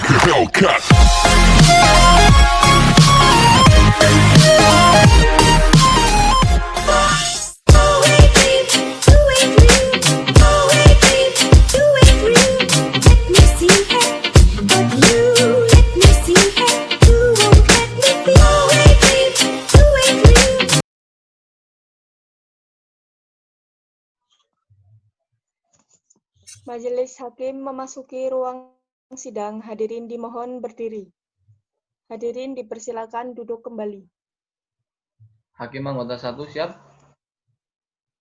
like a Hellcat. Majelis Hakim memasuki ruang sidang. Hadirin dimohon berdiri. Hadirin dipersilakan duduk kembali. Hakim anggota 1 siap?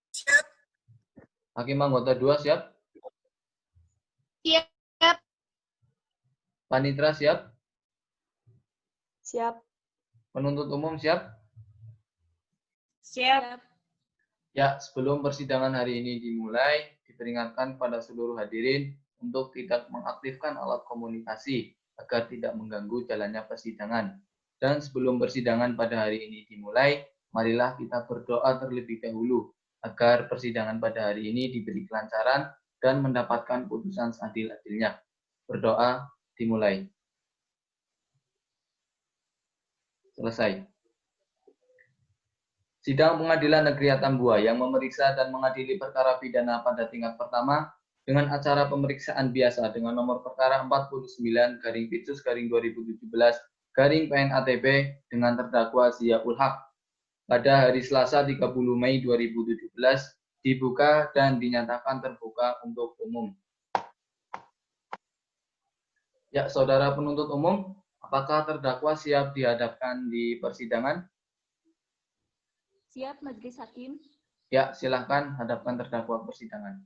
Siap. Hakim anggota 2 siap? Siap. Panitera siap? Siap. Penuntut umum siap? Siap. Ya, sebelum persidangan hari ini dimulai, diperingatkan pada seluruh hadirin untuk tidak mengaktifkan alat komunikasi agar tidak mengganggu jalannya persidangan. Dan sebelum persidangan pada hari ini dimulai, marilah kita berdoa terlebih dahulu agar persidangan pada hari ini diberi kelancaran dan mendapatkan putusan seadil-adilnya. Berdoa dimulai. Selesai. Sidang Pengadilan Negeri Atambua yang memeriksa dan mengadili perkara pidana pada tingkat pertama dengan acara pemeriksaan biasa dengan nomor perkara 49/2017/PNATP dengan terdakwa Ziaul Haq pada hari Selasa 30 Mei 2017 dibuka dan dinyatakan terbuka untuk umum. Ya, saudara penuntut umum, apakah terdakwa siap dihadapkan di persidangan? Siap, Majelis Hakim. Ya, silahkan hadapkan terdakwa persidangan.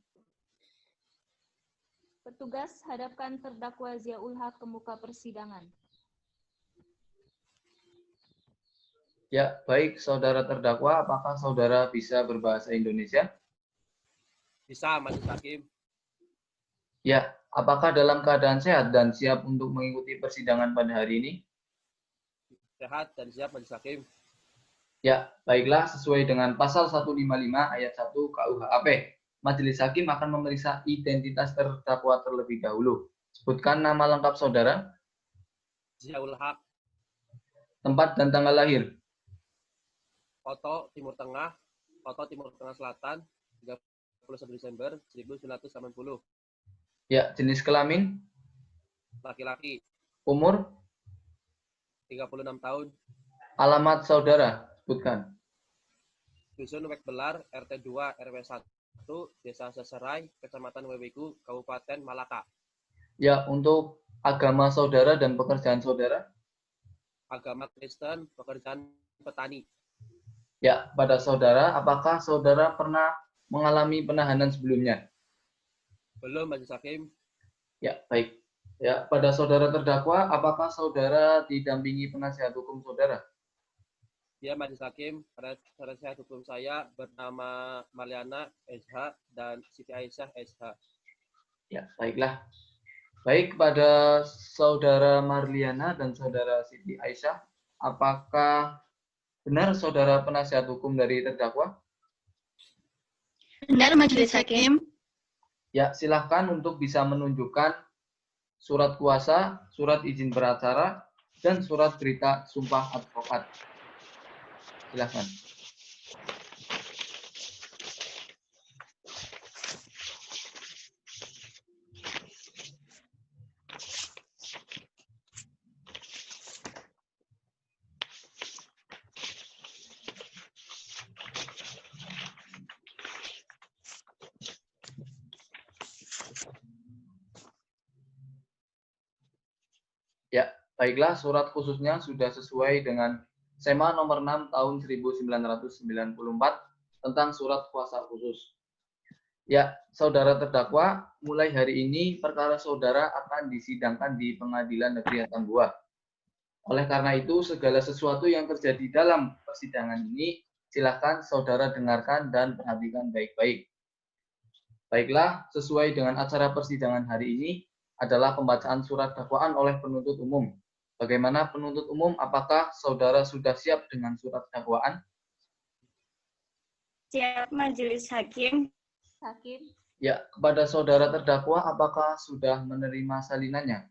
Petugas hadapkan terdakwa Ziaul Haq ke muka persidangan. Ya, baik saudara terdakwa, apakah saudara bisa berbahasa Indonesia? Bisa, Majelis Hakim. Ya, apakah dalam keadaan sehat dan siap untuk mengikuti persidangan pada hari ini? Sehat dan siap, Majelis Hakim. Ya, baiklah, sesuai dengan pasal 155 ayat 1 KUHP, Majelis Hakim akan memeriksa identitas terdakwa terlebih dahulu. Sebutkan nama lengkap saudara, Ziaul Haq, tempat dan tanggal lahir. Koto, Timur Tengah Selatan, 31 Desember 1980. Ya, jenis kelamin, Laki-laki, umur, 36 tahun. alamat saudara, sebutkan. Dusun Wekbelar, RT 2, RW 1, Desa Seserai, Kecamatan Wewiku, Kabupaten Malaka. Ya, untuk agama saudara dan pekerjaan saudara. Agama Kristen, pekerjaan petani. Ya, pada saudara, apakah saudara pernah mengalami penahanan sebelumnya? Belum, Majelis Hakim. Ya, baik. Ya, pada saudara terdakwa, apakah saudara didampingi penasihat hukum saudara? Ya, Majelis Hakim, penasihat hukum saya bernama Mariana SH dan Siti Aisyah SH. Ya, baiklah. Baik, pada saudara Marliana dan saudara Siti Aisyah, apakah benar saudara penasihat hukum dari terdakwa? Benar, Majelis Hakim. Ya, silahkan untuk bisa menunjukkan surat kuasa, surat izin beracara, dan surat berita sumpah advokat. Silahkan. Ya, baiklah, surat khususnya sudah sesuai dengan SEMA nomor 6 tahun 1994 tentang surat kuasa khusus. Ya, saudara terdakwa, mulai hari ini perkara saudara akan disidangkan di Pengadilan Negeri Atambua. Oleh karena itu, segala sesuatu yang terjadi dalam persidangan ini, silakan saudara dengarkan dan perhatikan baik-baik. Baiklah, sesuai dengan acara persidangan hari ini adalah pembacaan surat dakwaan oleh penuntut umum. Bagaimana penuntut umum, apakah saudara sudah siap dengan surat dakwaan? Siap, Majelis Hakim. Ya, kepada saudara terdakwa, apakah sudah menerima salinannya?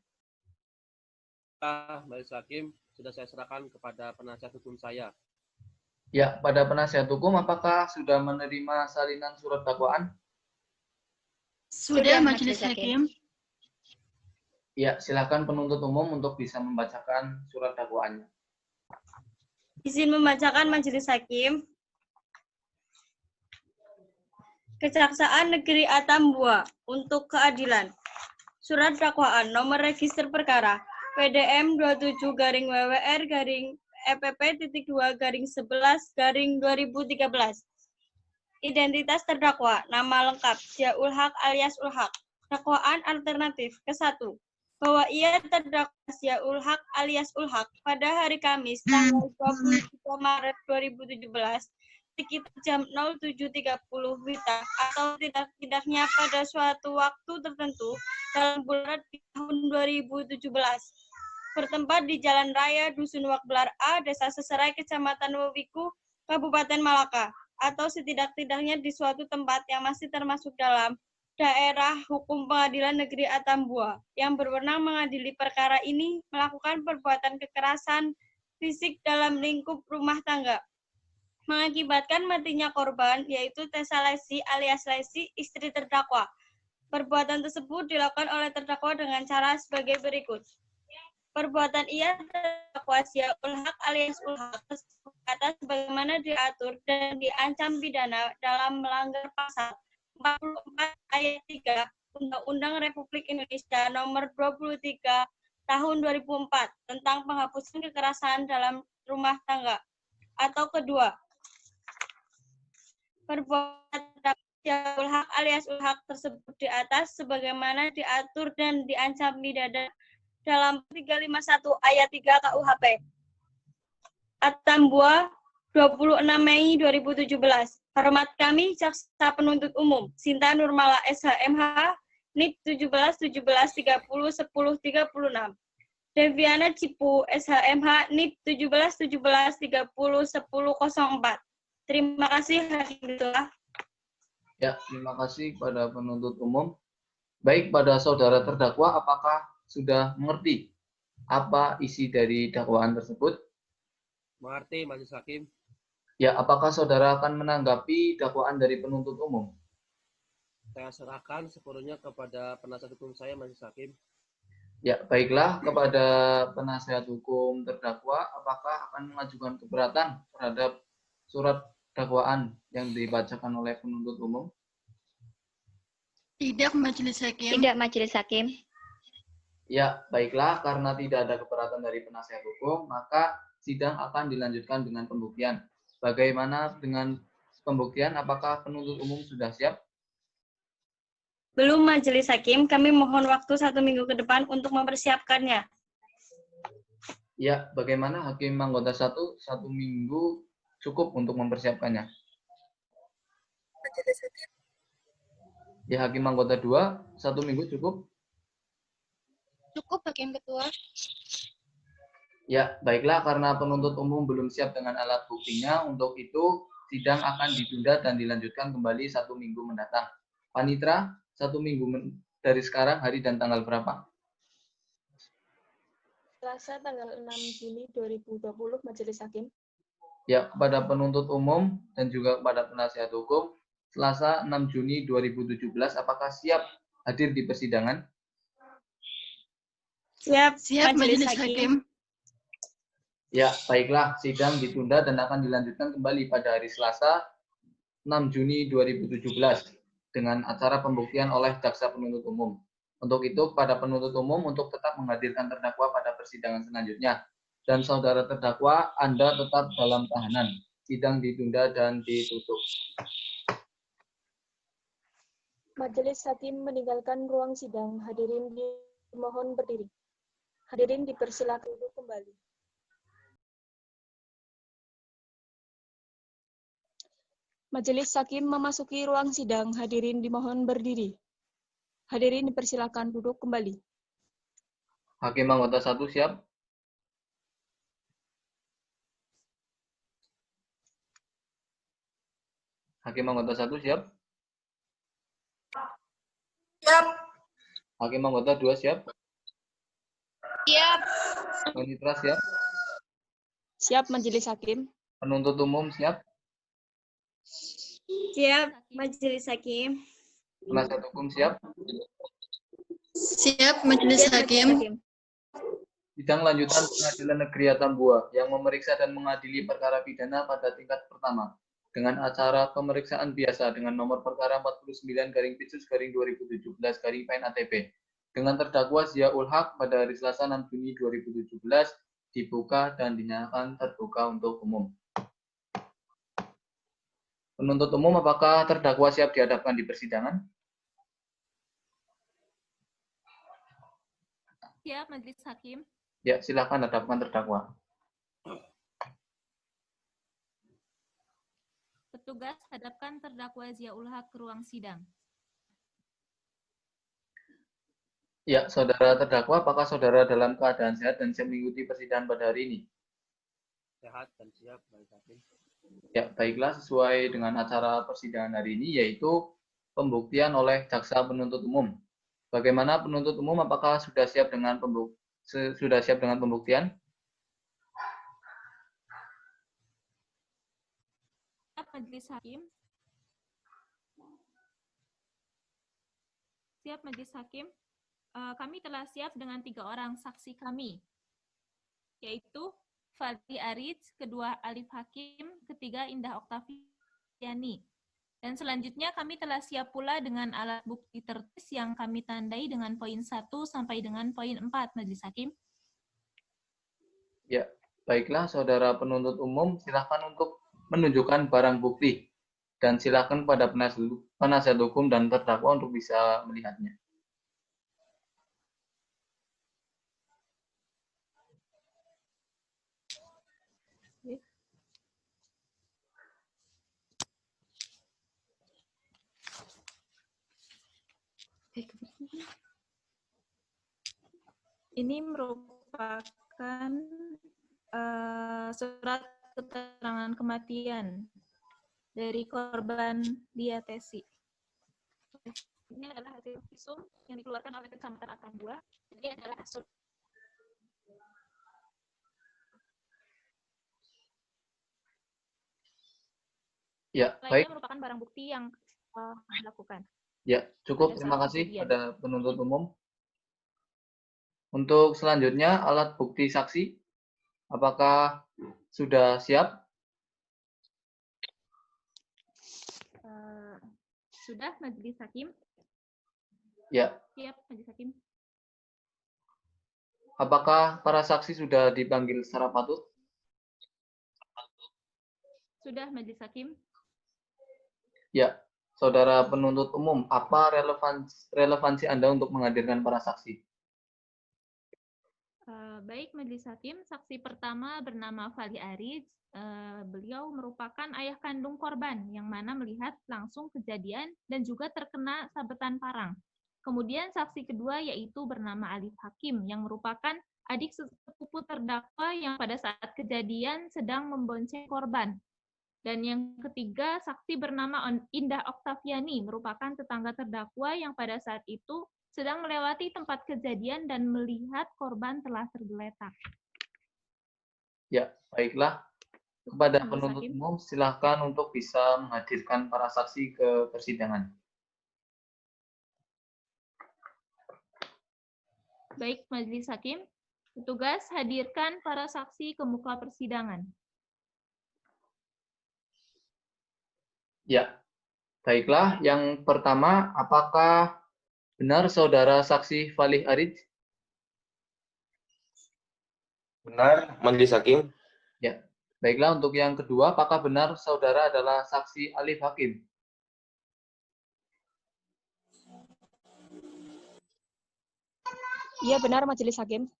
apakah majelis hakim sudah saya serahkan kepada penasihat hukum saya? Ya, pada penasihat hukum apakah sudah menerima salinan surat dakwaan? Sudah, Majelis Hakim. Ya, silakan penuntut umum untuk bisa membacakan surat dakwaannya. Izin membacakan Majelis Hakim. Kejaksaan Negeri Atambua untuk keadilan. Surat dakwaan nomor register perkara PDM 27-WWR-EPP.2-11-2013. Identitas terdakwa, nama lengkap, Ziaul Haq alias Ulhaq. Dakwaan alternatif ke-1, bahwa ia terdakwa Ziaul Haq alias Ulhaq pada hari Kamis tanggal 23 Maret 2017 sekitar jam 07.30 WITA atau tidak-tidaknya pada suatu waktu tertentu dalam bulan tahun 2017 bertempat di Jalan Raya Dusun Wakbelar A, Desa Seserai, Kecamatan Wewiku, Kabupaten Malaka, atau setidak-tidaknya di suatu tempat yang masih termasuk dalam daerah hukum Pengadilan Negeri Atambua yang berwenang mengadili perkara ini melakukan perbuatan kekerasan fisik dalam lingkup rumah tangga mengakibatkan matinya korban, yaitu Tessa Lesi alias Lesi, istri terdakwa. Perbuatan tersebut dilakukan oleh terdakwa dengan cara sebagai berikut. Perbuatan ia terdakwa Ziaul Haq alias Ulhaq atas sebagaimana diatur dan diancam pidana dalam melanggar pasal 44 ayat 3 Undang-Undang Republik Indonesia nomor 23 tahun 2004 tentang penghapusan kekerasan dalam rumah tangga. Atau kedua, perbuatan Ziaul Haq alias Ulhaq tersebut di atas sebagaimana diatur dan diancam pidana dalam 351 ayat 3 KUHP. Atambua, 26 Mei 2017. Hormat kami, Jaksa Penuntut Umum, Sinta Nurmala SHMH, NIP 17-17-30-10-36. Deviana Cipu, SHMH, NIP 17-17-30-10-04. Terima kasih, Hakim. Ya, terima kasih pada penuntut umum. Baik, pada saudara terdakwa, apakah sudah mengerti apa isi dari dakwaan tersebut? Mengerti, Majelis Hakim. Ya, apakah saudara akan menanggapi dakwaan dari penuntut umum? Saya serahkan sepenuhnya kepada penasihat hukum saya, Majelis Hakim. Ya, baiklah, kepada penasihat hukum terdakwa, apakah akan mengajukan keberatan terhadap surat dakwaan yang dibacakan oleh penuntut umum? Tidak, Majelis Hakim. Tidak, Majelis Hakim. Ya, baiklah, karena tidak ada keberatan dari penasihat hukum, maka sidang akan dilanjutkan dengan pembuktian. Bagaimana dengan pembuktian? Apakah penuntut umum sudah siap? Belum, Majelis Hakim. Kami mohon waktu 1 minggu ke depan untuk mempersiapkannya. Ya, bagaimana Hakim anggota 1 minggu cukup untuk mempersiapkannya? Majelis Hakim. Ya, Hakim anggota 2, 1 minggu cukup? Cukup, Hakim Ketua. Ya, baiklah, karena penuntut umum belum siap dengan alat buktinya, untuk itu sidang akan ditunda dan dilanjutkan kembali 1 minggu mendatang. Panitra, 1 minggu dari sekarang, hari dan tanggal berapa? Selasa tanggal 6 Juni 2020, Majelis Hakim. Ya, kepada penuntut umum dan juga kepada penasihat hukum, Selasa 6 Juni 2017, apakah siap hadir di persidangan? Siap, Siap, Majelis Majelis Hakim. Hakim. Ya, baiklah, sidang ditunda dan akan dilanjutkan kembali pada hari Selasa 6 Juni 2017 dengan acara pembuktian oleh Jaksa Penuntut Umum. Untuk itu, kepada penuntut umum untuk tetap menghadirkan terdakwa pada persidangan selanjutnya. Dan saudara terdakwa, Anda tetap dalam tahanan. Sidang ditunda dan ditutup. Majelis Hakim meninggalkan ruang sidang. Hadirin dimohon berdiri. Hadirin dipersilakan duduk kembali. Majelis Hakim memasuki ruang sidang. Hadirin dimohon berdiri. Hadirin dipersilakan duduk kembali. Hakim anggota 1 siap? Hakim anggota 1 siap? Siap. Hakim anggota 2 siap? Siap. Panitra siap? Siap Majelis Hakim. Penuntut umum siap? Siap, Majelis Hakim. Penasihat hukum siap? Siap Majelis Hakim. Sidang lanjutan Pengadilan Negeri Atambua yang memeriksa dan mengadili perkara pidana pada tingkat pertama dengan acara pemeriksaan biasa dengan nomor perkara 49-2017-PN ATP dengan terdakwa Ziaul Haq pada hari Selasa 6 Juni 2017 dibuka dan dinyatakan terbuka untuk umum. Penuntut umum, apakah terdakwa siap dihadapkan di persidangan? Siap, Majelis Hakim. Ya, silakan hadapkan terdakwa. Petugas, hadapkan terdakwa Ziaul Haq ke ruang sidang. Ya, saudara terdakwa, apakah saudara dalam keadaan sehat dan siap mengikuti persidangan pada hari ini? Sehat dan siap, Majelis Hakim. Ya, baiklah, sesuai dengan acara persidangan hari ini, yaitu pembuktian oleh jaksa penuntut umum. Bagaimana penuntut umum, apakah sudah siap dengan pembuktian? Siap, Majelis Hakim. Siap, Majelis Hakim. Kami telah siap dengan 3 orang saksi kami, yaitu Fadli Arij, kedua Alif Hakim, ketiga Indah Oktaviani. Dan selanjutnya kami telah siap pula dengan alat bukti tertulis yang kami tandai dengan poin 1 sampai dengan poin 4, Majelis Hakim. Ya, baiklah, saudara penuntut umum, silakan untuk menunjukkan barang bukti dan silakan pada penasihat hukum dan terdakwa untuk bisa melihatnya. Ini merupakan surat keterangan kematian dari korban Diatesi. Ini adalah hasil visum yang dikeluarkan oleh Kecamatan Atambua. Ini adalah hasil. Ya, Lainnya baik. merupakan barang bukti yang dilakukan. Ya, cukup. Pada Terima saat kasih kejadian. pada penuntut umum. Untuk selanjutnya, alat bukti saksi. Apakah sudah siap? Sudah, Majelis Hakim. Ya. Siap, Majelis Hakim. Apakah para saksi sudah dipanggil secara patut? Sudah, Majelis Hakim. Ya. Saudara penuntut umum, apa relevansi Anda untuk menghadirkan para saksi? Baik, Majelis Hakim. Saksi pertama bernama Fadli Arij. Beliau merupakan ayah kandung korban yang mana melihat langsung kejadian dan juga terkena sabetan parang. Kemudian saksi kedua yaitu bernama Alif Hakim yang merupakan adik sepupu terdakwa yang pada saat kejadian sedang membonceng korban. Dan yang ketiga, saksi bernama Indah Oktaviani merupakan tetangga terdakwa yang pada saat itu sedang melewati tempat kejadian dan melihat korban telah tergeletak. Ya, baiklah. Kepada penuntut umum, silakan untuk bisa menghadirkan para saksi ke persidangan. Baik, Majelis Hakim. Petugas, hadirkan para saksi ke muka persidangan. Ya, baiklah. Yang pertama, apakah benar saudara saksi Fadli Arij? Benar, Majelis Hakim. Ya, baiklah. Untuk yang kedua, apakah benar saudara adalah saksi Alif Hakim? Iya benar Majelis Hakim.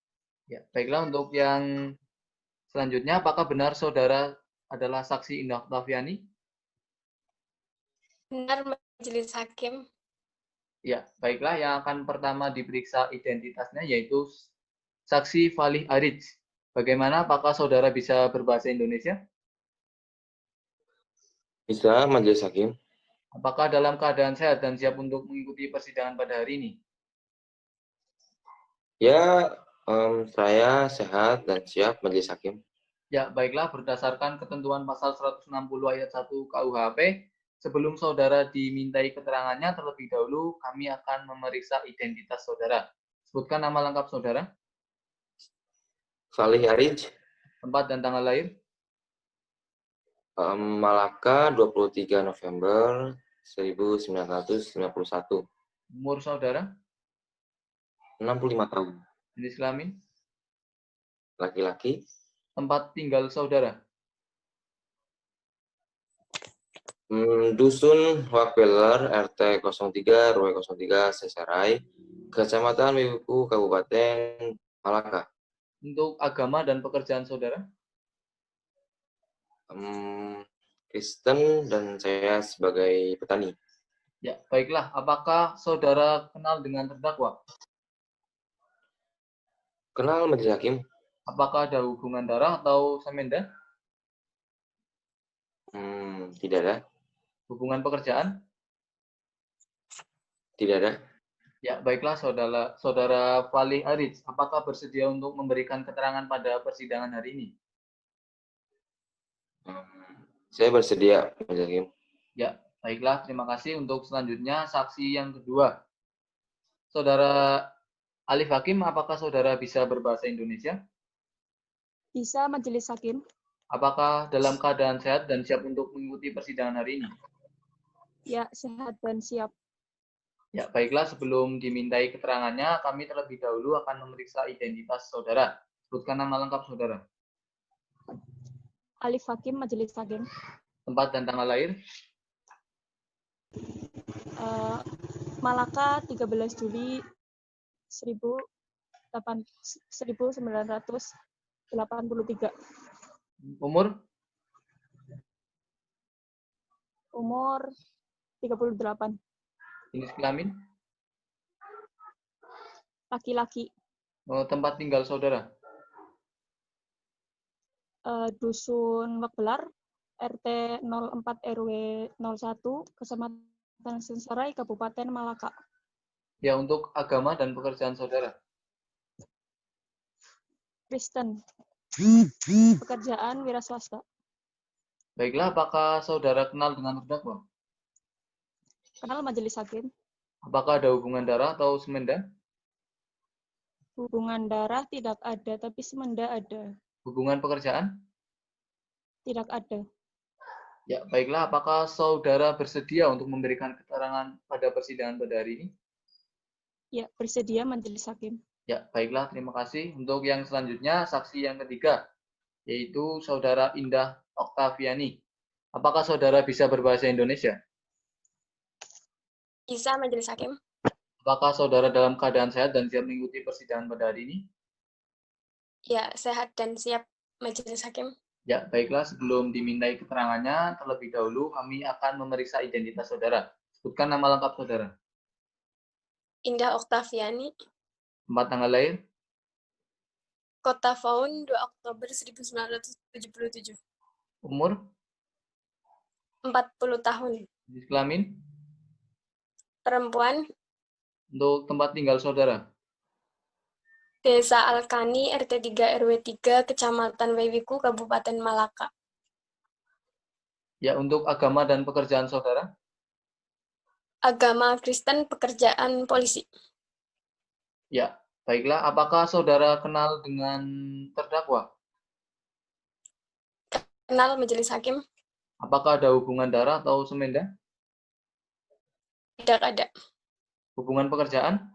Ya, baiklah. Untuk yang selanjutnya, apakah benar saudara adalah saksi Indah Oktaviani? Benar Majelis Hakim. Ya, baiklah. Yang akan pertama diperiksa identitasnya yaitu saksi Fadli Arij. Bagaimana? Apakah saudara bisa berbahasa Indonesia? Bisa, Majelis Hakim. Apakah dalam keadaan sehat dan siap untuk mengikuti persidangan pada hari ini? Ya, Saya sehat dan siap, Majelis Hakim. Ya, baiklah, berdasarkan ketentuan pasal 160 ayat 1 KUHP, sebelum saudara dimintai keterangannya, terlebih dahulu kami akan memeriksa identitas saudara. Sebutkan nama lengkap saudara, Falih Arij, tempat dan tanggal lahir, Malaka, 23 November 1991, umur saudara, 65 tahun, jenis kelamin, laki-laki, tempat tinggal saudara, Dusun Wakbeler, RT 03, RW 03, Sesarai, Kecamatan Wiwiku, Kabupaten Malaka. untuk agama dan pekerjaan saudara, Kristen dan saya sebagai petani. ya, baiklah, apakah saudara kenal dengan terdakwa? Kenal, Majelis Hakim? Apakah ada hubungan darah atau semenda? Tidak ada. Hubungan pekerjaan? Tidak ada. Ya, baiklah saudara Falih Arij, apakah bersedia untuk memberikan keterangan pada persidangan hari ini? Saya bersedia, Majelis Hakim. Ya, baiklah, terima kasih. Untuk selanjutnya, saksi yang kedua. Saudara Alif Hakim, apakah saudara bisa berbahasa Indonesia? Bisa, Majelis Hakim. Apakah dalam keadaan sehat dan siap untuk mengikuti persidangan hari ini? Ya, sehat dan siap. Ya, baiklah, sebelum dimintai keterangannya, kami terlebih dahulu akan memeriksa identitas saudara. Sebutkan nama lengkap saudara. Alif Hakim, Majelis Hakim. Tempat dan tanggal lahir, Malaka, 13 Juli 1983. umur, Umur 38. jenis kelamin, Laki-laki. tempat tinggal saudara, Dusun Wakbelar, RT 04 RW 01, Kecamatan Sesarai, Kabupaten Malaka. ya, untuk agama dan pekerjaan saudara. Kristen. Pekerjaan wira swasta. Baiklah, apakah saudara kenal dengan terdakwa? Kenal, Majelis Hakim. Apakah ada hubungan darah atau semenda? Hubungan darah tidak ada, tapi semenda ada. Hubungan pekerjaan? Tidak ada. Ya, baiklah, apakah saudara bersedia untuk memberikan keterangan pada persidangan pada hari ini? Ya, bersedia, Majelis Hakim. Ya, baiklah, terima kasih. Untuk yang selanjutnya, saksi yang ketiga, yaitu saudara Indah Oktaviani. Apakah saudara bisa berbahasa Indonesia? Bisa, Majelis Hakim. Apakah saudara dalam keadaan sehat dan siap mengikuti persidangan pada hari ini? Ya, sehat dan siap, Majelis Hakim. Ya, baiklah, sebelum dimintai keterangannya, terlebih dahulu kami akan memeriksa identitas saudara. Sebutkan nama lengkap saudara. Indah Oktaviani, Tempat tanggal lahir, Kota Faun, 2 Oktober 1977. umur, 40 tahun. jenis kelamin, Perempuan, untuk tempat tinggal saudara. Desa Alkani, RT 3 RW 3, Kecamatan Wewiku, Kabupaten Malaka. Ya, untuk agama dan pekerjaan saudara. Agama Kristen, pekerjaan polisi. Ya, baiklah. Apakah saudara kenal dengan terdakwa? Kenal, Majelis Hakim. Apakah ada hubungan darah atau semenda? Tidak ada. Hubungan pekerjaan?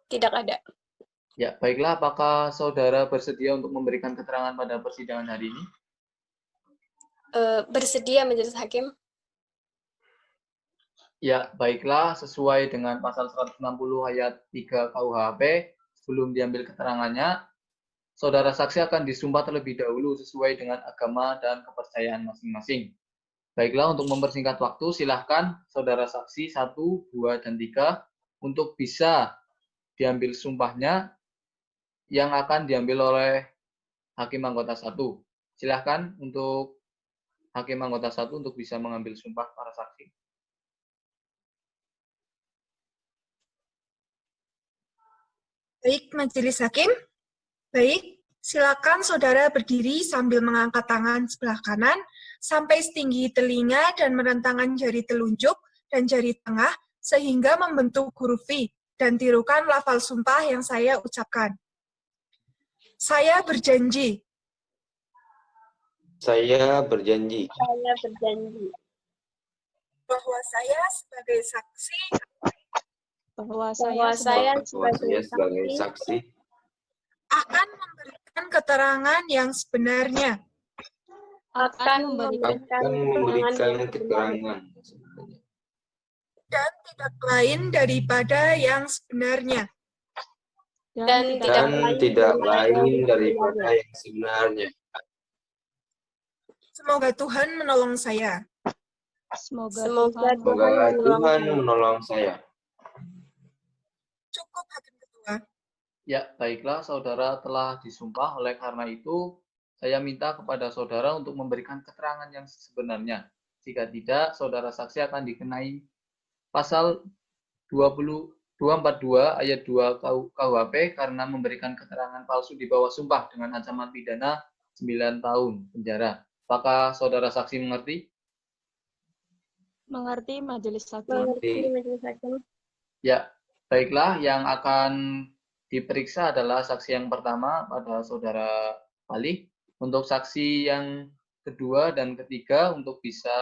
Tidak ada. Ya, baiklah. Apakah saudara bersedia untuk memberikan keterangan pada persidangan hari ini? Bersedia, Majelis Hakim. Ya, baiklah. Sesuai dengan pasal 160 ayat 3 KUHP, sebelum diambil keterangannya, saudara saksi akan disumpah terlebih dahulu sesuai dengan agama dan kepercayaan masing-masing. Baiklah, untuk mempersingkat waktu, silahkan saudara saksi 1, 2, dan 3 untuk bisa diambil sumpahnya yang akan diambil oleh Hakim Anggota 1. Silahkan untuk Hakim Anggota 1 untuk bisa mengambil sumpah para saksi. Baik, Majelis Hakim. Baik, silakan saudara berdiri sambil mengangkat tangan sebelah kanan sampai setinggi telinga dan merentangkan jari telunjuk dan jari tengah sehingga membentuk huruf V dan tirukan lafal sumpah yang saya ucapkan. Saya berjanji. Saya berjanji Saya berjanji Bahwa saya sebagai saksi bahwa bahwa saya saya bahwa saya sebagai saksi akan memberikan keterangan yang sebenarnya akan akan memberikan keterangan dan tidak lain daripada yang sebenarnya. dan dan tidak lain daripada daripada yang sebenarnya. Semoga Tuhan menolong saya. Semoga Semoga Tuhan Semoga Tuhan menolong saya. Cukup, Hakim Ketua. Ya, baiklah, saudara telah disumpah. Oleh karena itu, saya minta kepada saudara untuk memberikan keterangan yang sebenarnya. Jika tidak, saudara saksi akan dikenai pasal 242 ayat 2 KUHP karena memberikan keterangan palsu di bawah sumpah dengan ancaman pidana 9 tahun penjara. Apakah saudara saksi mengerti? mengerti Majelis Hakim. mengerti Majelis Hakim. Ya, baiklah, yang akan diperiksa adalah saksi yang pertama pada saudara Fali. Untuk saksi yang kedua dan ketiga untuk bisa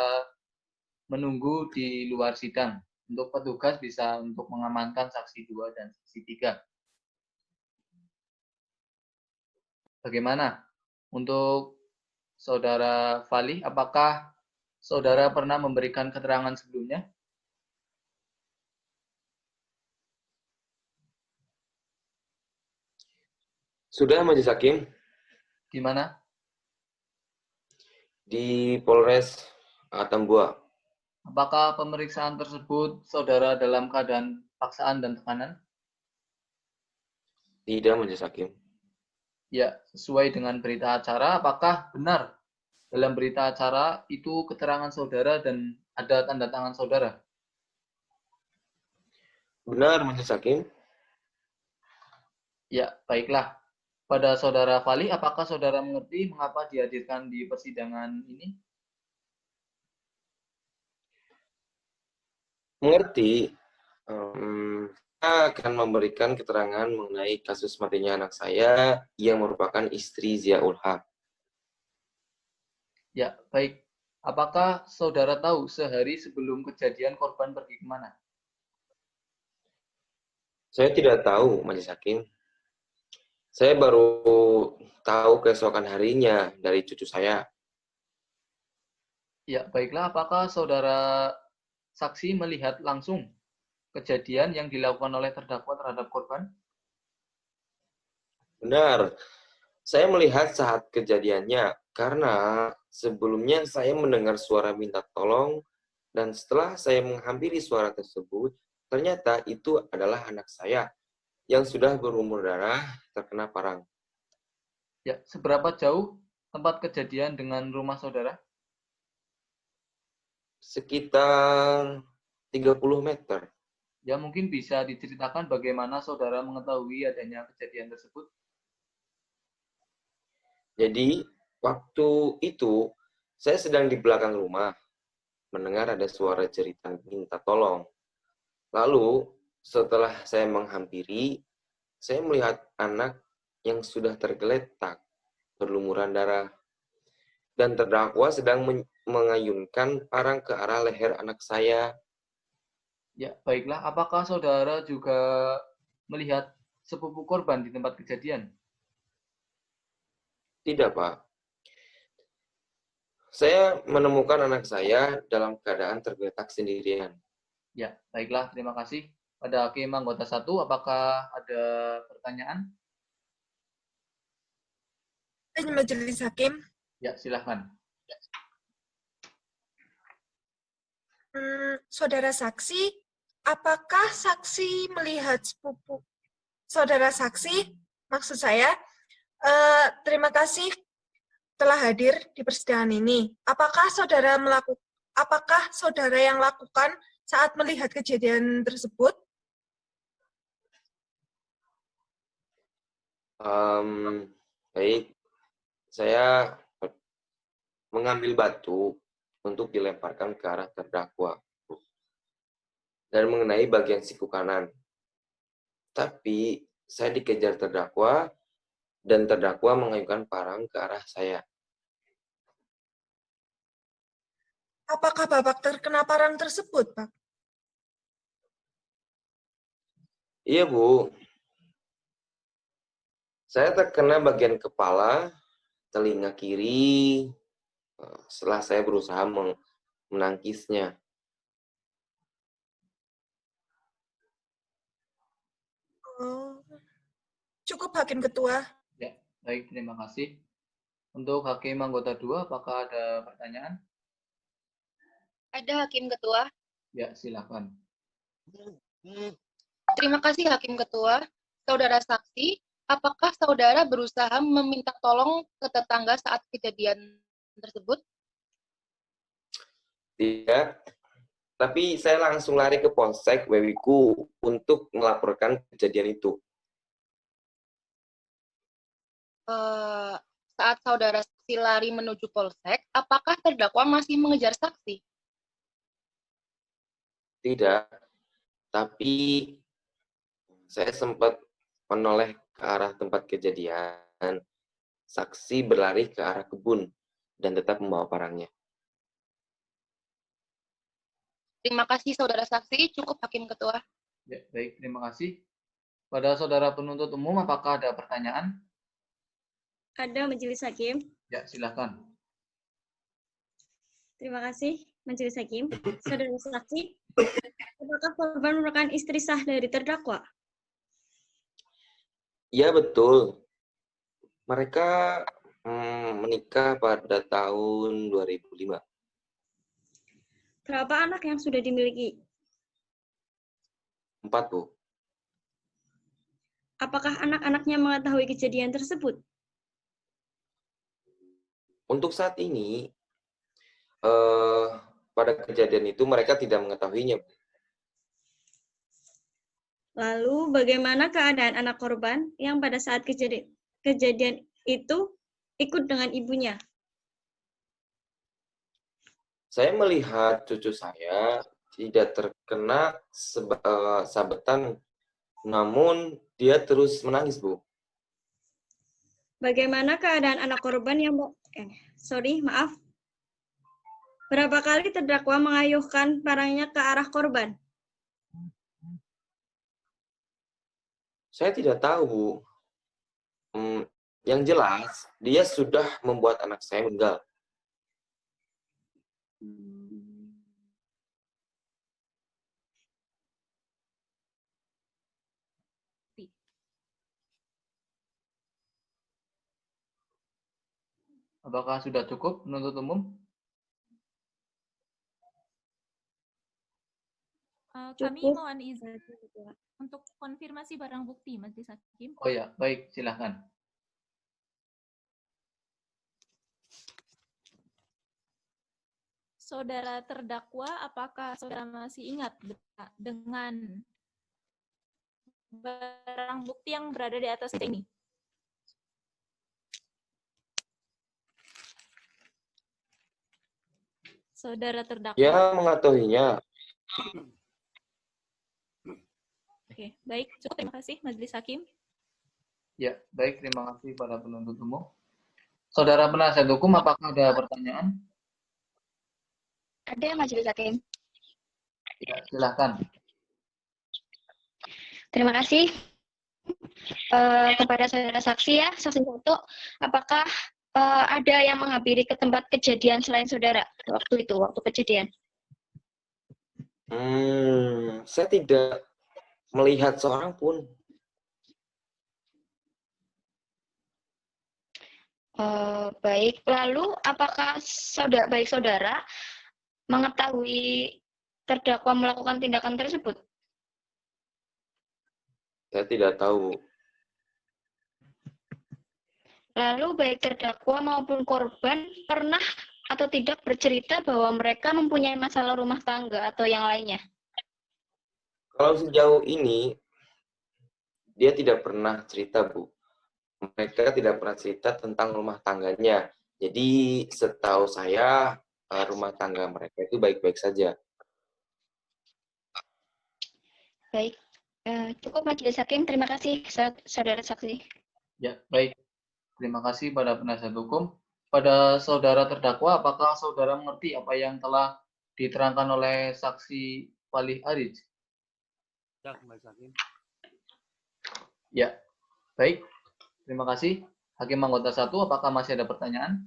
menunggu di luar sidang. Untuk petugas bisa untuk mengamankan saksi 2 dan saksi 3. Bagaimana? Untuk saudara Fali, apakah saudara pernah memberikan keterangan sebelumnya? Sudah, Majelis Hakim, Di mana? di Polres Atambua. Apakah pemeriksaan tersebut saudara dalam keadaan paksaan dan tekanan? Tidak, Majelis Hakim. Ya, sesuai dengan berita acara, apakah benar dalam berita acara itu keterangan saudara dan ada tanda tangan saudara? Benar, Majelis Hakim. Ya, baiklah. Pada saudara Fali, apakah saudara mengerti mengapa dihadirkan di persidangan ini? Mengerti. Saya akan memberikan keterangan mengenai kasus matinya anak saya yang merupakan istri Ziaul Haq. Ya, baik. Apakah saudara tahu sehari sebelum kejadian korban pergi kemana? Saya tidak tahu, Majelis Hakim. Saya baru tahu keesokan harinya dari cucu saya. Ya, baiklah. Apakah saudara saksi melihat langsung kejadian yang dilakukan oleh terdakwa terhadap korban? Benar. Saya melihat saat kejadiannya karena sebelumnya saya mendengar suara minta tolong dan setelah saya menghampiri suara tersebut, ternyata itu adalah anak saya yang sudah berumur darah terkena parang. Ya, seberapa jauh tempat kejadian dengan rumah saudara? Sekitar 30 meter. Ya, mungkin bisa diceritakan bagaimana saudara mengetahui adanya kejadian tersebut? Jadi, waktu itu saya sedang di belakang rumah, mendengar ada suara cerita minta tolong. Lalu, setelah saya menghampiri, saya melihat anak yang sudah tergeletak, berlumuran darah, dan terdakwa sedang mengayunkan parang ke arah leher anak saya. Ya, baiklah. Apakah saudara juga melihat sepupu korban di tempat kejadian? Tidak, Pak. Saya menemukan anak saya dalam keadaan tergeletak sendirian. Ya, baiklah. Terima kasih. Pada Hakim Anggota 1, apakah ada pertanyaan? Majelis Hakim. Ya, silahkan. Saudara saksi, apakah saksi melihat sepupu? Saudara saksi, maksud saya, terima kasih telah hadir di persidangan ini. Apakah saudara yang lakukan saat melihat kejadian tersebut? Baik, saya mengambil batu untuk dilemparkan ke arah terdakwa dan mengenai bagian siku kanan. Tapi saya dikejar terdakwa dan terdakwa mengayunkan parang ke arah saya. Apakah Bapak terkena parang tersebut, Pak? Iya, Bu. Saya terkena bagian kepala, telinga kiri, setelah saya berusaha menangkisnya. Oh, cukup Hakim Ketua. Ya, baik, terima kasih. Untuk Hakim anggota 2, apakah ada pertanyaan? Ada Hakim Ketua. Ya, silakan. Terima kasih Hakim Ketua. Saudara saksi, apakah saudara berusaha meminta tolong ke tetangga saat kejadian tersebut? Tidak, tapi saya langsung lari ke Polsek Wewiku untuk melaporkan kejadian itu. Saat saudara saksi lari menuju Polsek, apakah terdakwa masih mengejar saksi? Tidak, tapi saya sempat menoleh ke arah tempat kejadian. Saksi berlari ke arah kebun dan tetap membawa parangnya. Terima kasih saudara saksi, cukup Hakim Ketua. Ya, baik, terima kasih. Pada saudara penuntut umum, apakah ada pertanyaan? Ada Majelis Hakim. Ya, silakan. Terima kasih Majelis Hakim. Saudara saksi, apakah korban merupakan istri sah dari terdakwa? Ya, betul. Mereka menikah pada tahun 2005. Berapa anak yang sudah dimiliki? 4, Bu. Apakah anak-anaknya mengetahui kejadian tersebut? Untuk saat ini, pada kejadian itu mereka tidak mengetahuinya. Lalu bagaimana keadaan anak korban yang pada saat kejadian itu ikut dengan ibunya? Saya melihat cucu saya tidak terkena sabetan, namun dia terus menangis, Bu. Bagaimana keadaan anak korban yang berapa kali terdakwa mengayuhkan parangnya ke arah korban? Saya tidak tahu, Bu. Yang jelas, dia sudah membuat anak saya meninggal. Apakah sudah cukup penuntut umum? Kami mohon izin untuk konfirmasi barang bukti, Majelis Hakim. Oh ya, baik, silakan. Saudara terdakwa, apakah saudara masih ingat dengan barang bukti yang berada di atas ini? Saudara terdakwa. Ya, mengetahuinya. Oke, baik. Cukup, terima kasih, Majelis Hakim. Ya, baik. Terima kasih pada penuntut umum. Saudara penasihat hukum, apakah ada pertanyaan? Ada Majelis Hakim. Ya, silakan. Terima kasih kepada saudara saksi ya, saksi satu. Apakah ada yang menghampiri ke tempat kejadian selain saudara waktu kejadian? Saya tidak melihat seorang pun. Baik, lalu apakah saudara mengetahui terdakwa melakukan tindakan tersebut? Saya tidak tahu. Lalu baik terdakwa maupun korban pernah atau tidak bercerita bahwa mereka mempunyai masalah rumah tangga atau yang lainnya? Kalau sejauh ini, dia tidak pernah cerita, Bu. mereka tidak pernah cerita tentang rumah tangganya. Jadi setahu saya rumah tangga mereka itu baik-baik saja. Baik, cukup Majelis Hakim. Terima kasih, saudara saksi. Ya, baik. Terima kasih pada penasihat hukum. Pada saudara terdakwa, apakah saudara mengerti apa yang telah diterangkan oleh saksi Walih Arij? Ya, Majelis Hakim. Ya, baik. Terima kasih. Hakim anggota 1, apakah masih ada pertanyaan?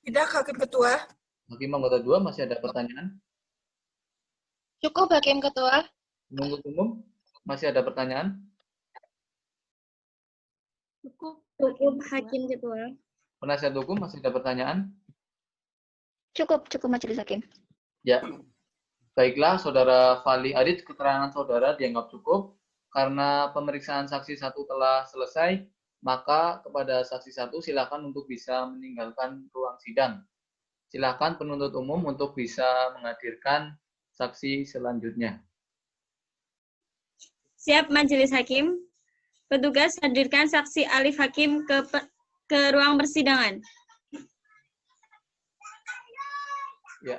Tidak, Hakim Ketua. Hakim anggota 2, masih ada pertanyaan? Cukup, Hakim Ketua. Penuntut umum, masih ada pertanyaan? Cukup, Cukup Hakim Ketua. Penasihat hukum, masih ada pertanyaan? Cukup Majelis Hakim. Ya. Baiklah, Saudara Fali Arij, keterangan saudara dianggap cukup. Karena pemeriksaan saksi 1 telah selesai, maka kepada saksi 1 silakan untuk bisa meninggalkan ruang sidang. Silakan penuntut umum untuk bisa menghadirkan saksi selanjutnya. Siap Majelis Hakim. Petugas hadirkan saksi Alif Hakim ke ruang persidangan. Ya,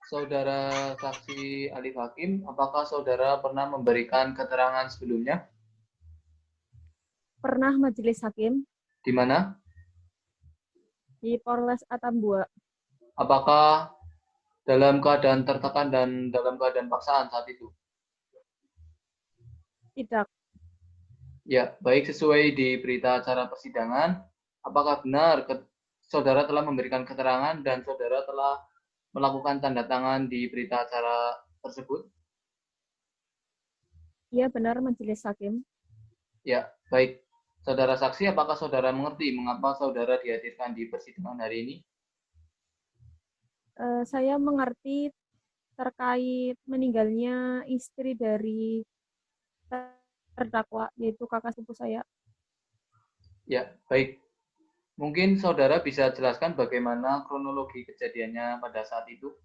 Saudara saksi Alif Hakim, apakah saudara pernah memberikan keterangan sebelumnya? Pernah Majelis Hakim Di mana? di Polres Atambua. Apakah dalam keadaan tertekan dan dalam keadaan paksaan saat itu? Tidak. Ya, baik sesuai di berita acara persidangan, apakah benar saudara telah memberikan keterangan dan saudara telah melakukan tanda tangan di berita acara tersebut? Iya benar Majelis Hakim. Ya, baik. Saudara saksi, apakah saudara mengerti mengapa saudara dihadirkan di persidangan hari ini? Saya mengerti terkait meninggalnya istri dari terdakwa, yaitu kakak sepupu saya. Ya, baik. Mungkin saudara bisa jelaskan bagaimana kronologi kejadiannya pada saat itu?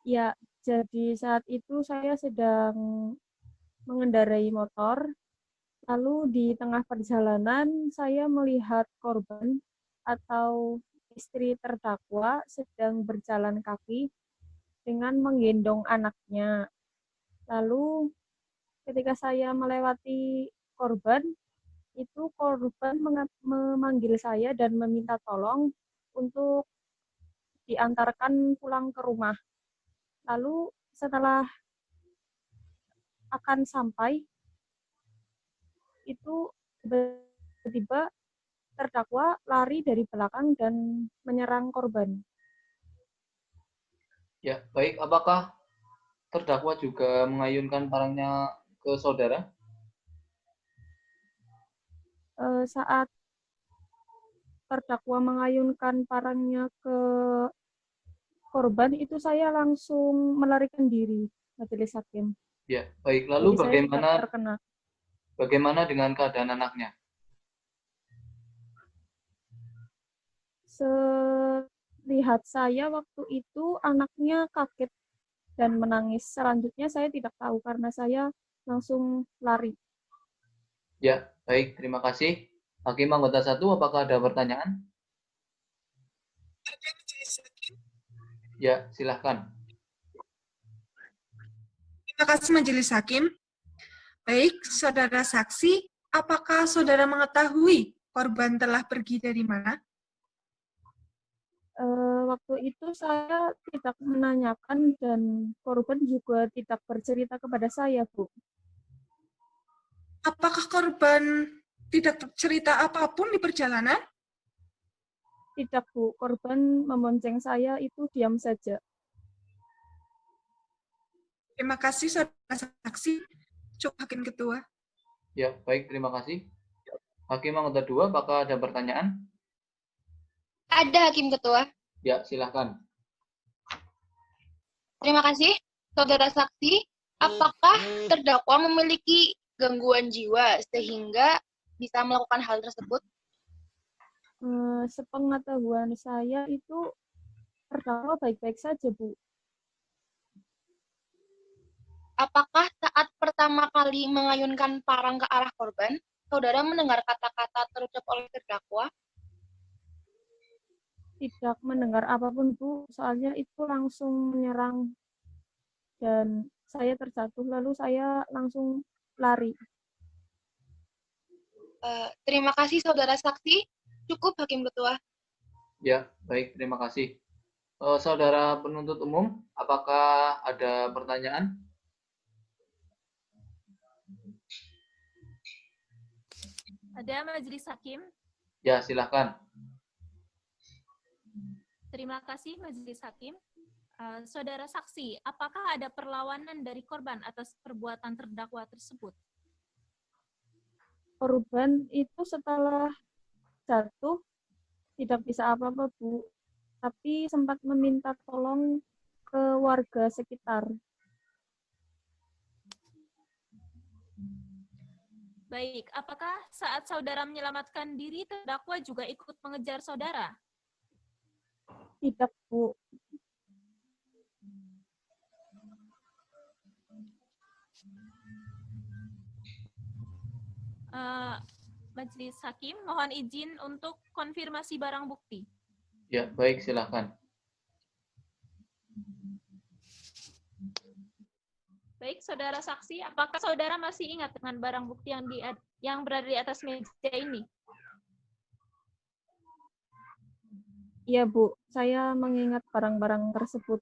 Ya, jadi saat itu saya sedang mengendarai motor, lalu di tengah perjalanan saya melihat korban atau istri terdakwa sedang berjalan kaki dengan menggendong anaknya. Lalu ketika saya melewati korban, itu korban memanggil saya dan meminta tolong untuk diantarkan pulang ke rumah. Lalu setelah akan sampai, itu tiba-tiba terdakwa lari dari belakang dan menyerang korban. Ya, baik. Apakah terdakwa juga mengayunkan parangnya ke saudara? Saat terdakwa mengayunkan parangnya ke korban, itu saya langsung melarikan diri, Majelis Hakim. Ya, baik. Lalu Jadi saya tidak terkena. bagaimana dengan keadaan anaknya? Selihat saya waktu itu anaknya kaget dan menangis. Selanjutnya saya tidak tahu karena saya langsung lari. Ya, baik. Terima kasih. Hakim anggota 1, apakah ada pertanyaan? Ya, silahkan. Terima kasih Majelis Hakim. Baik, saudara saksi, apakah saudara mengetahui korban telah pergi dari mana? Waktu itu saya tidak menanyakan dan korban juga tidak bercerita kepada saya, Bu. Apakah korban tidak cerita apapun di perjalanan? Tidak, Bu. Korban membonceng saya itu diam saja. Terima kasih, saudara saksi. Cukup Hakim Ketua. Ya, baik. Terima kasih. Hakim anggota 2, apakah ada pertanyaan? Ada, Hakim Ketua. Ya, silahkan. Terima kasih, saudara saksi. Apakah terdakwa memiliki gangguan jiwa sehingga bisa melakukan hal tersebut? Sepengetahuan saya itu terdakwa baik-baik saja, Bu. apakah saat pertama kali mengayunkan parang ke arah korban, saudara mendengar kata-kata terucap oleh terdakwa? Tidak mendengar apapun, Bu. Soalnya itu langsung menyerang dan saya terjatuh, lalu saya langsung lari. Terima kasih saudara saksi. Cukup Hakim Ketua. Ya, baik, terima kasih. Saudara penuntut umum, apakah ada pertanyaan? Ada Majelis Hakim? Ya, silakan. Terima kasih Majelis Hakim. Saudara saksi, apakah ada perlawanan dari korban atas perbuatan terdakwa tersebut? Korban itu setelah jatuh tidak bisa apa-apa, Bu. Tapi sempat meminta tolong ke warga sekitar. Baik, apakah saat saudara menyelamatkan diri, terdakwa juga ikut mengejar saudara? Tidak, Bu. Majelis Hakim, mohon izin untuk konfirmasi barang bukti. Ya, baik, silakan. Baik, saudara saksi, apakah saudara masih ingat dengan barang bukti yang berada di atas meja ini? Iya, Bu. Saya mengingat barang-barang tersebut.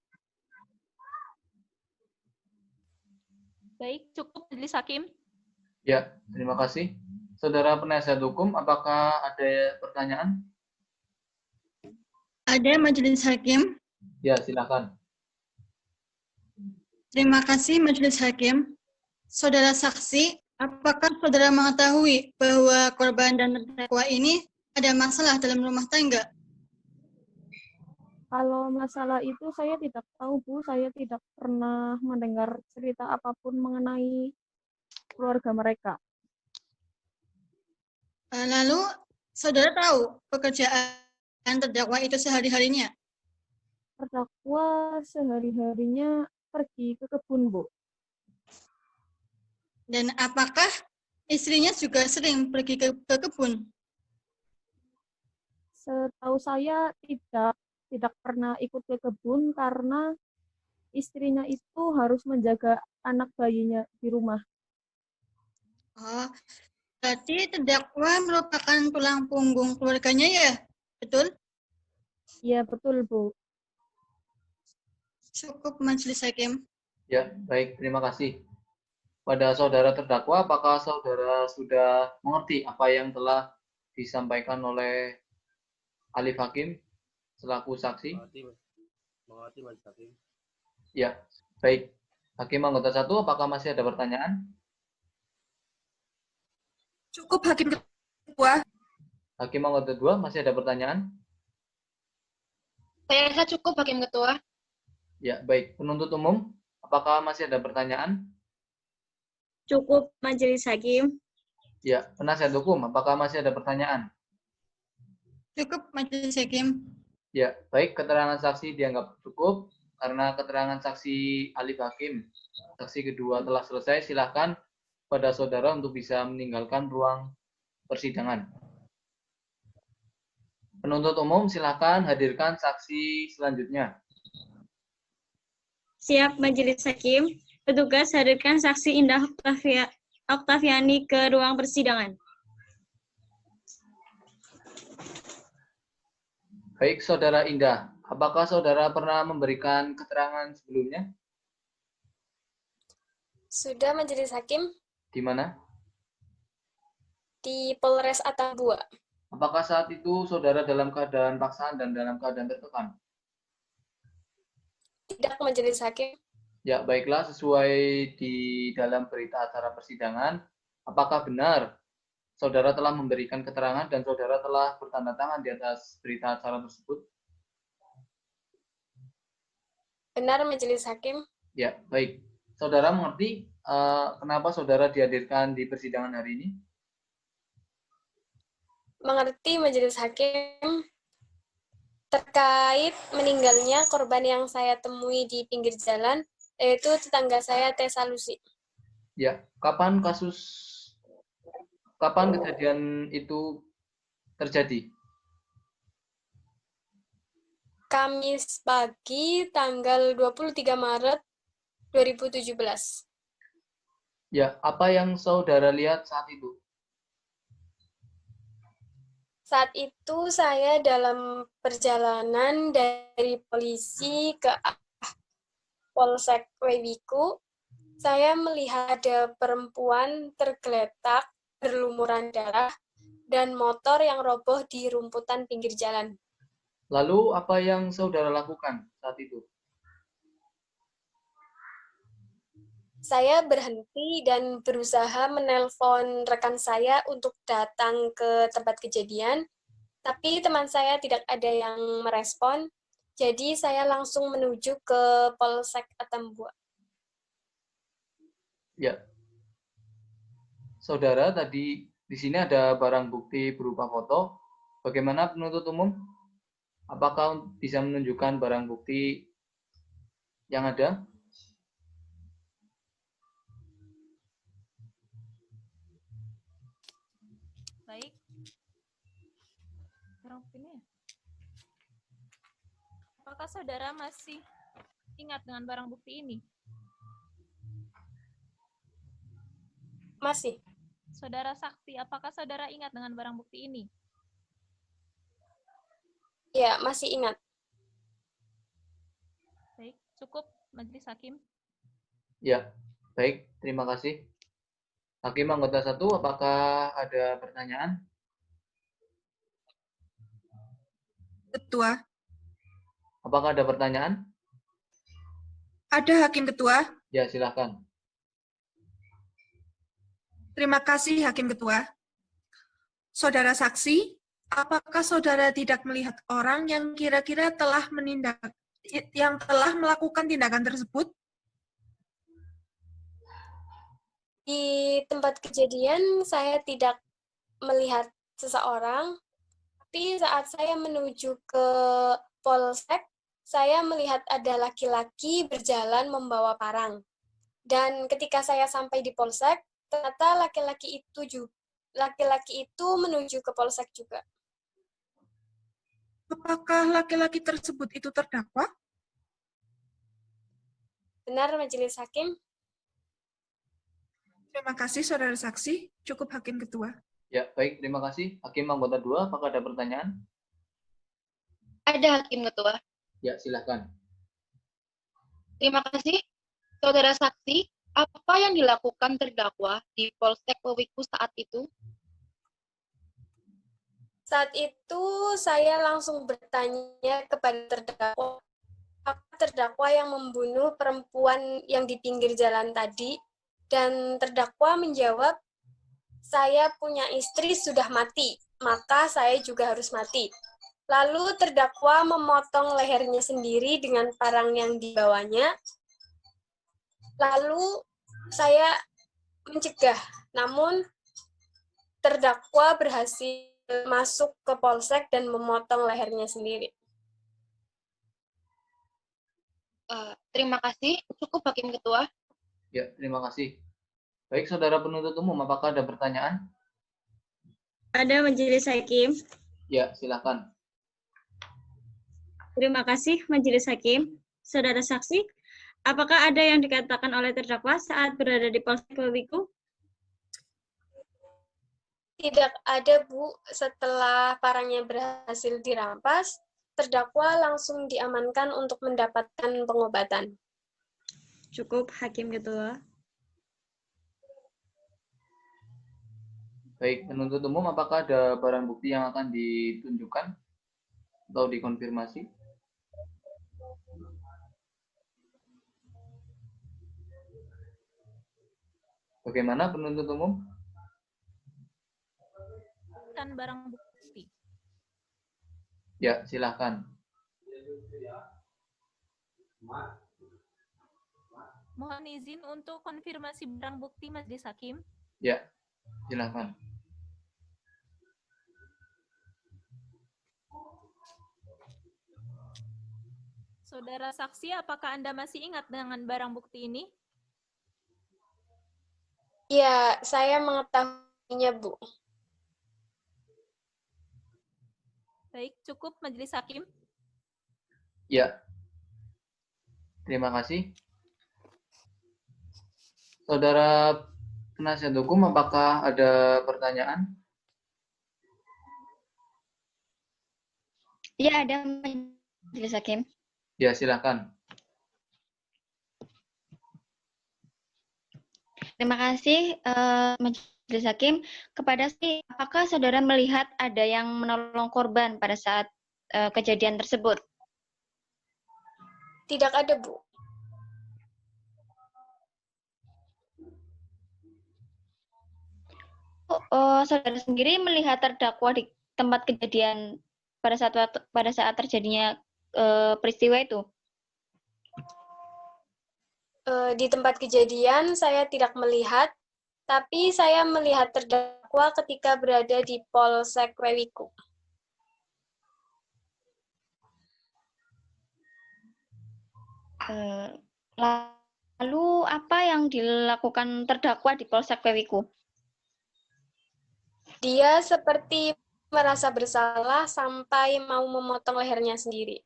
Baik, cukup Majelis Hakim. Ya, terima kasih. Saudara penasihat hukum, apakah ada pertanyaan? Ada Majelis Hakim. Ya, silakan. Terima kasih Majelis Hakim. Saudara saksi, apakah saudara mengetahui bahwa korban dan terdakwa ini ada masalah dalam rumah tangga? Kalau masalah itu saya tidak tahu, Bu. Saya tidak pernah mendengar cerita apapun mengenai keluarga mereka. Lalu, saudara tahu pekerjaan terdakwa itu sehari-harinya? Terdakwa sehari-harinya pergi ke kebun, Bu. Dan apakah istrinya juga sering pergi ke kebun? Setahu saya tidak pernah ikut ke kebun karena istrinya itu harus menjaga anak bayinya di rumah. Oh, berarti terdakwa merupakan tulang punggung keluarganya ya? Betul? Iya, betul, Bu. Cukup Majelis Hakim. Ya, baik, terima kasih. Pada saudara terdakwa, apakah saudara sudah mengerti apa yang telah disampaikan oleh Alif Hakim selaku saksi? Mengerti Majelis Hakim. Ya, baik. Hakim anggota 1, apakah masih ada pertanyaan? Cukup Hakim Ketua. Hakim anggota 2, masih ada pertanyaan? Saya rasa cukup Hakim Ketua. Ya, baik. Penuntut umum, apakah masih ada pertanyaan? Cukup Majelis Hakim. Ya, penasihat hukum, apakah masih ada pertanyaan? Cukup Majelis Hakim. Ya, baik. Keterangan saksi dianggap cukup karena keterangan saksi Alif Hakim, saksi kedua telah selesai. Silakan pada saudara untuk bisa meninggalkan ruang persidangan. Penuntut umum, silakan hadirkan saksi selanjutnya. Siap Majelis Hakim. Petugas hadirkan saksi Indah Oktaviani ke ruang persidangan. Baik, saudara Indah. Apakah saudara pernah memberikan keterangan sebelumnya? Sudah Majelis Hakim Di mana? di Polres Atambua. Apakah saat itu saudara dalam keadaan paksaan dan dalam keadaan tertekan? Tidak Majelis Hakim. Ya, baiklah, sesuai di dalam berita acara persidangan, apakah benar saudara telah memberikan keterangan dan saudara telah bertanda tangan di atas berita acara tersebut? Benar Majelis Hakim. Ya, baik. Saudara mengerti kenapa saudara dihadirkan di persidangan hari ini? Mengerti Majelis Hakim terkait meninggalnya korban yang saya temui di pinggir jalan yaitu tetangga saya Teh Salusi. Ya, kapan kejadian itu terjadi? Kamis pagi tanggal 23 Maret 2017. Ya, apa yang saudara lihat saat itu? Saat itu saya dalam perjalanan dari polisi ke Polsek Wewiku. Saya melihat ada perempuan tergeletak berlumuran darah dan motor yang roboh di rumputan pinggir jalan. Lalu apa yang saudara lakukan saat itu? Saya berhenti dan berusaha menelpon rekan saya untuk datang ke tempat kejadian, tapi teman saya tidak ada yang merespon, jadi saya langsung menuju ke Polsek Atambua. Ya. Saudara, tadi di sini ada barang bukti berupa foto. Bagaimana penuntut umum? Apakah bisa menunjukkan barang bukti yang ada? Baik. Barang bukti ini ya? Apakah saudara masih ingat dengan barang bukti ini? Masih. Saudara saksi, apakah saudara ingat dengan barang bukti ini? Ya, masih ingat. Baik, cukup Majelis Hakim. Ya, baik. Terima kasih. Hakim anggota 1, apakah ada pertanyaan? Ketua. Apakah ada pertanyaan? Ada, Hakim Ketua. Ya, silakan. Terima kasih, Hakim Ketua. Saudara saksi, apakah saudara tidak melihat orang yang kira-kira telah melakukan tindakan tersebut? Di tempat kejadian saya tidak melihat seseorang, tapi saat saya menuju ke Polsek, saya melihat ada laki-laki berjalan membawa parang. Dan ketika saya sampai di Polsek, ternyata laki-laki itu menuju ke Polsek juga. Apakah laki-laki tersebut itu terdakwa? Benar, Majelis Hakim. Terima kasih, saudara saksi. Cukup, Hakim Ketua. Ya, baik. Terima kasih. Hakim anggota 2, apakah ada pertanyaan? Ada, Hakim Ketua. Ya, silakan. Terima kasih. Saudara saksi, apa yang dilakukan terdakwa di Polsek Wewiku saat itu? Saat itu saya langsung bertanya kepada terdakwa, apakah terdakwa yang membunuh perempuan yang di pinggir jalan tadi? Dan terdakwa menjawab, saya punya istri sudah mati, maka saya juga harus mati. Lalu terdakwa memotong lehernya sendiri dengan parang yang dibawanya. Lalu saya mencegah, namun terdakwa berhasil masuk ke Polsek dan memotong lehernya sendiri. Terima kasih. Cukup, Hakim Ketua. Ya, terima kasih. Baik, saudara penuntut umum, apakah ada pertanyaan? Ada, Majelis Hakim. Ya, silakan. Terima kasih, Majelis Hakim. Saudara saksi, apakah ada yang dikatakan oleh terdakwa saat berada di Polsek Wewiku? Tidak ada, Bu. Setelah parangnya berhasil dirampas, terdakwa langsung diamankan untuk mendapatkan pengobatan. Cukup, Hakim Ketua. Baik, penuntut umum, apakah ada barang bukti yang akan ditunjukkan atau dikonfirmasi? Bagaimana penuntut umum? Kan barang bukti. Ya, silahkan. Mohon izin untuk konfirmasi barang bukti, Majelis Hakim. Ya, silahkan. Saudara saksi, apakah Anda masih ingat dengan barang bukti ini? Ya, saya mengetahuinya, Bu. Baik, cukup Majelis Hakim. Ya, terima kasih. Saudara penasihat hukum, apakah ada pertanyaan? Ya, ada Majelis Hakim. Ya, silakan. Terima kasih, Majelis Hakim. Kepada apakah saudara melihat ada yang menolong korban pada saat kejadian tersebut? Tidak ada, Bu. Saudara sendiri melihat terdakwa di tempat kejadian pada saat terjadinya peristiwa itu? Di tempat kejadian saya tidak melihat, tapi saya melihat terdakwa ketika berada di Polsek Wewiku. Lalu apa yang dilakukan terdakwa di Polsek Wewiku? Dia seperti merasa bersalah sampai mau memotong lehernya sendiri.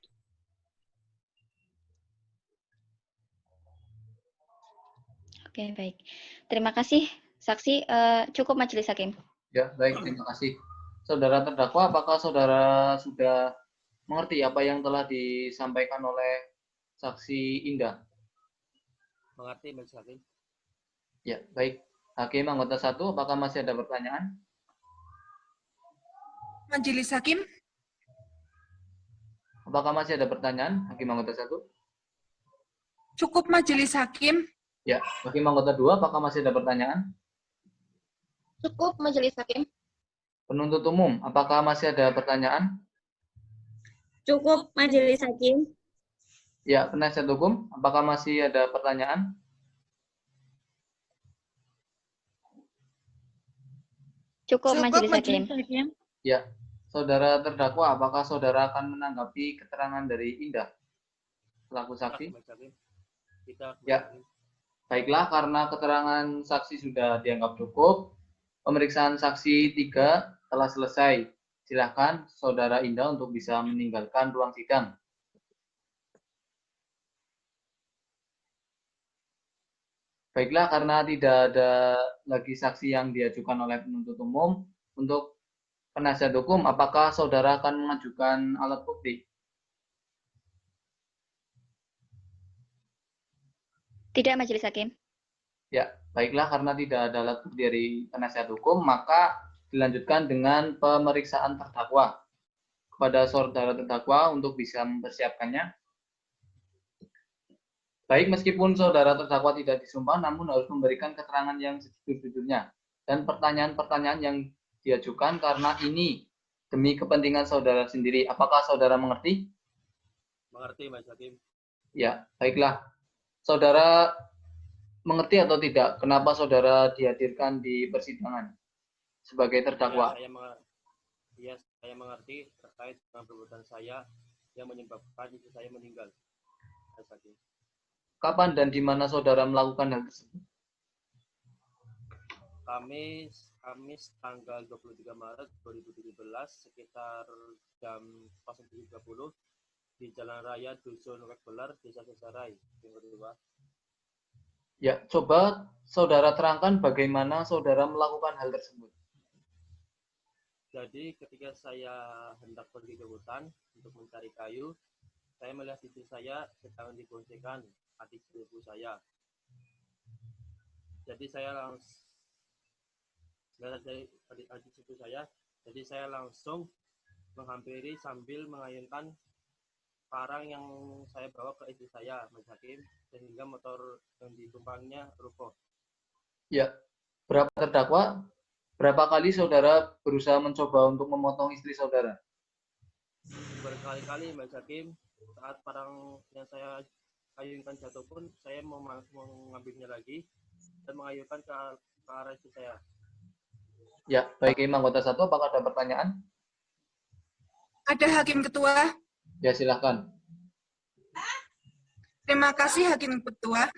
Oke, baik. Terima kasih, saksi. Cukup Majelis Hakim. Ya, baik, terima kasih. Saudara terdakwa, apakah saudara sudah mengerti apa yang telah disampaikan oleh saksi Indah? Mengerti, Majelis Hakim. Ya, baik. Hakim anggota 1, apakah masih ada pertanyaan? Majelis Hakim, Apakah masih ada pertanyaan, Hakim anggota 1? cukup Majelis Hakim. Ya, Hakim anggota 2, apakah masih ada pertanyaan? Cukup Majelis Hakim. Penuntut umum, apakah masih ada pertanyaan? Cukup Majelis Hakim. Ya, penasihat hukum, apakah masih ada pertanyaan? Cukup Majelis Hakim. Ya, saudara terdakwa, apakah saudara akan menanggapi keterangan dari Indah selaku saksi? Ya, baiklah, karena keterangan saksi sudah dianggap cukup, pemeriksaan saksi 3 telah selesai. Silakan saudara Indah untuk bisa meninggalkan ruang sidang. Baiklah, karena tidak ada lagi saksi yang diajukan oleh penuntut umum, untuk penasihat hukum, apakah saudara akan mengajukan alat bukti? Tidak, Majelis Hakim. Ya, baiklah, karena tidak ada alat bukti dari penasihat hukum, maka dilanjutkan dengan pemeriksaan terdakwa. Kepada saudara terdakwa untuk bisa mempersiapkannya. Baik, meskipun saudara terdakwa tidak disumpah, namun harus memberikan keterangan yang sejujur-jujurnya. Dan pertanyaan-pertanyaan yang diajukan karena ini demi kepentingan saudara sendiri. Apakah saudara mengerti? Mengerti, Mas Hakim. Ya, baiklah. Saudara mengerti atau tidak kenapa saudara dihadirkan di persidangan sebagai terdakwa? Ya, saya mengerti terkait dengan perbuatan saya yang menyebabkan istri saya meninggal. Mas Hakim. Kapan dan di mana saudara melakukan hal tersebut? Kamis tanggal 23 Maret 2017 sekitar jam 07.30 di Jalan Raya Dusun Webelar, Desa Sesarai, Timur Dewa. Ya, coba saudara terangkan bagaimana saudara melakukan hal tersebut. Jadi ketika saya hendak pergi ke hutan untuk mencari kayu, saya melihat istri saya sedang diboncengkan adik sepupu saya. Jadi saya langsung adik sepupu saya. Jadi saya langsung menghampiri sambil mengayunkan parang yang saya bawa ke istri saya, Mas Hakim, sehingga motor yang ditumpangnya roboh. Ya, berapa kali saudara berusaha mencoba untuk memotong istri saudara? Berkali-kali, Mas Hakim, saat parang yang saya ayunkan jatuh pun, saya mau mengambilnya lagi dan mengayunkan ke arah istri saya. Ya, baik, anggota 1, apakah ada pertanyaan? Ada Hakim Ketua. Ya, silakan. Terima kasih Hakim Ketua.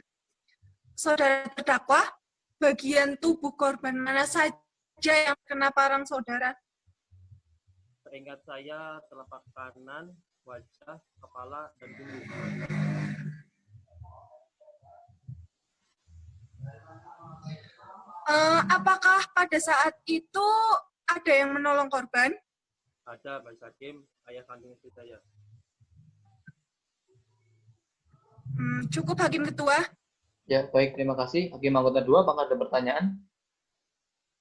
Saudara terdakwa, bagian tubuh korban mana saja yang kena parang saudara? Seingat saya, telapak kanan, wajah, kepala, dan tubuh. Apakah pada saat itu ada yang menolong korban? Ada, Majelis Hakim, ayah kandung istri saya. Cukup Hakim Ketua. Ya, baik, terima kasih. Hakim anggota 2, apakah ada pertanyaan?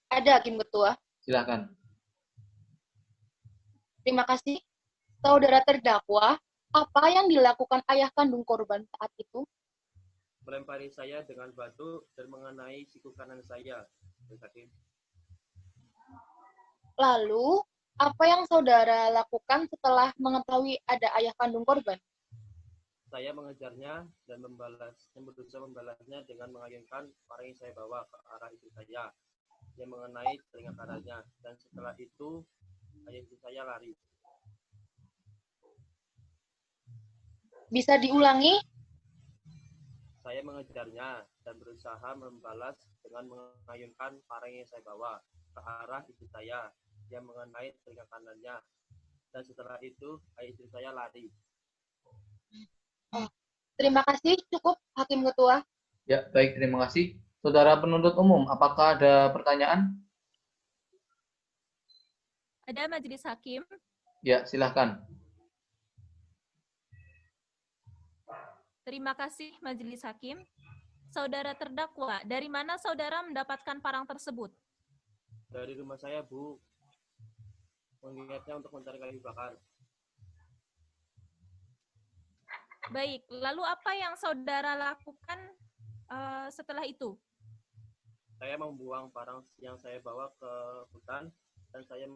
Ada, Hakim Ketua. Silakan. Terima kasih. Saudara terdakwa, apa yang dilakukan ayah kandung korban saat itu? Melempari saya dengan batu dan mengenai siku kanan saya. Majelis Hakim. Lalu, apa yang saudara lakukan setelah mengetahui ada ayah kandung korban? Saya mengejarnya dan berusaha membalasnya dengan mengayunkan parang yang saya bawa ke arah istri saya yang mengenai telinga kanannya, dan setelah itu ayah istri saya lari. Bisa diulangi? Saya mengejarnya dan berusaha membalas dengan mengayunkan parang yang saya bawa ke arah istri saya yang mengenai telinga kanannya, dan setelah itu ayah istri saya lari. Terima kasih, cukup Hakim Ketua. Ya, baik, terima kasih. Saudara penuntut umum, apakah ada pertanyaan? Ada Majelis Hakim. Ya, silahkan. Terima kasih Majelis Hakim. Saudara terdakwa, dari mana saudara mendapatkan parang tersebut? Dari rumah saya, Bu. Mengingatnya untuk mencari kayu bakar. Baik, lalu apa yang saudara lakukan setelah itu? Saya membuang parang yang saya bawa ke hutan, dan saya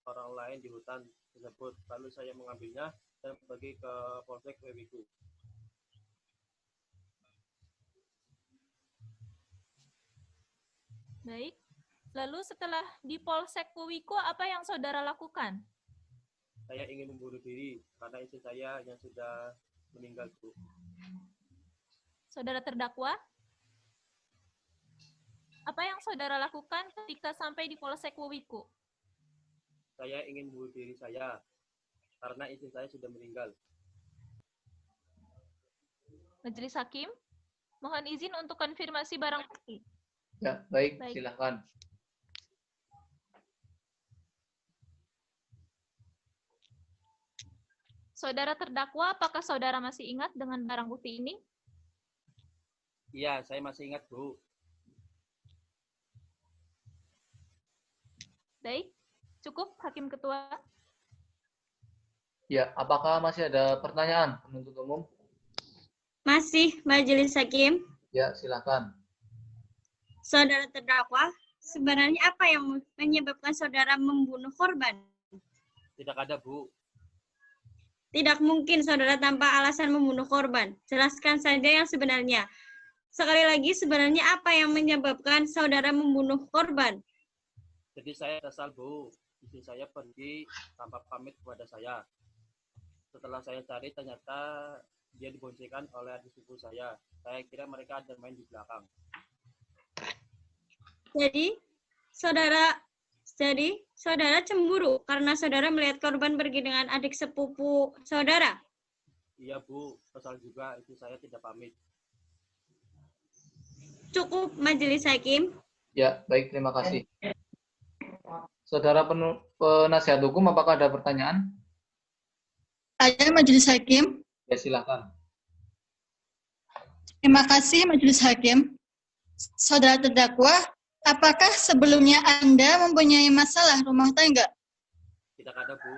orang lain di hutan tersebut. Lalu saya mengambilnya dan pergi ke Polsek Wewiku. Baik, lalu setelah di Polsek Wewiku, apa yang saudara lakukan? Saya ingin membunuh diri karena istri saya yang sudah meninggal, Bu. Saudara terdakwa, apa yang saudara lakukan ketika sampai di Polsek Wewiku? Saya ingin membunuh diri saya karena istri saya sudah meninggal. Majelis Hakim, mohon izin untuk konfirmasi barang bukti. Ya, baik. Silakan. Saudara terdakwa, apakah saudara masih ingat dengan barang bukti ini? Iya, saya masih ingat, Bu. Baik, cukup Hakim Ketua. Ya, apakah masih ada pertanyaan penuntut umum? Masih, Majelis Hakim. Ya, silakan. Saudara terdakwa, sebenarnya apa yang menyebabkan saudara membunuh korban? Tidak ada, Bu. Tidak mungkin saudara tanpa alasan membunuh korban. Jelaskan saja yang sebenarnya. Sekali lagi, sebenarnya apa yang menyebabkan saudara membunuh korban? Jadi saya kesal, Bu. Istri saya pergi tanpa pamit kepada saya. Setelah saya cari, ternyata dia diboncengkan oleh adik sepupu saya. Saya kira mereka ada main di belakang. Jadi, saudara cemburu karena saudara melihat korban pergi dengan adik sepupu saudara? Iya, Bu. Kesal juga istri saya tidak pamit. Cukup, Majelis Hakim. Ya, baik, terima kasih. Saudara penasihat hukum, apakah ada pertanyaan? Ada Majelis Hakim. Ya, silakan. Terima kasih Majelis Hakim. Saudara terdakwa, apakah sebelumnya Anda mempunyai masalah rumah tangga? Tidak ada, Bu.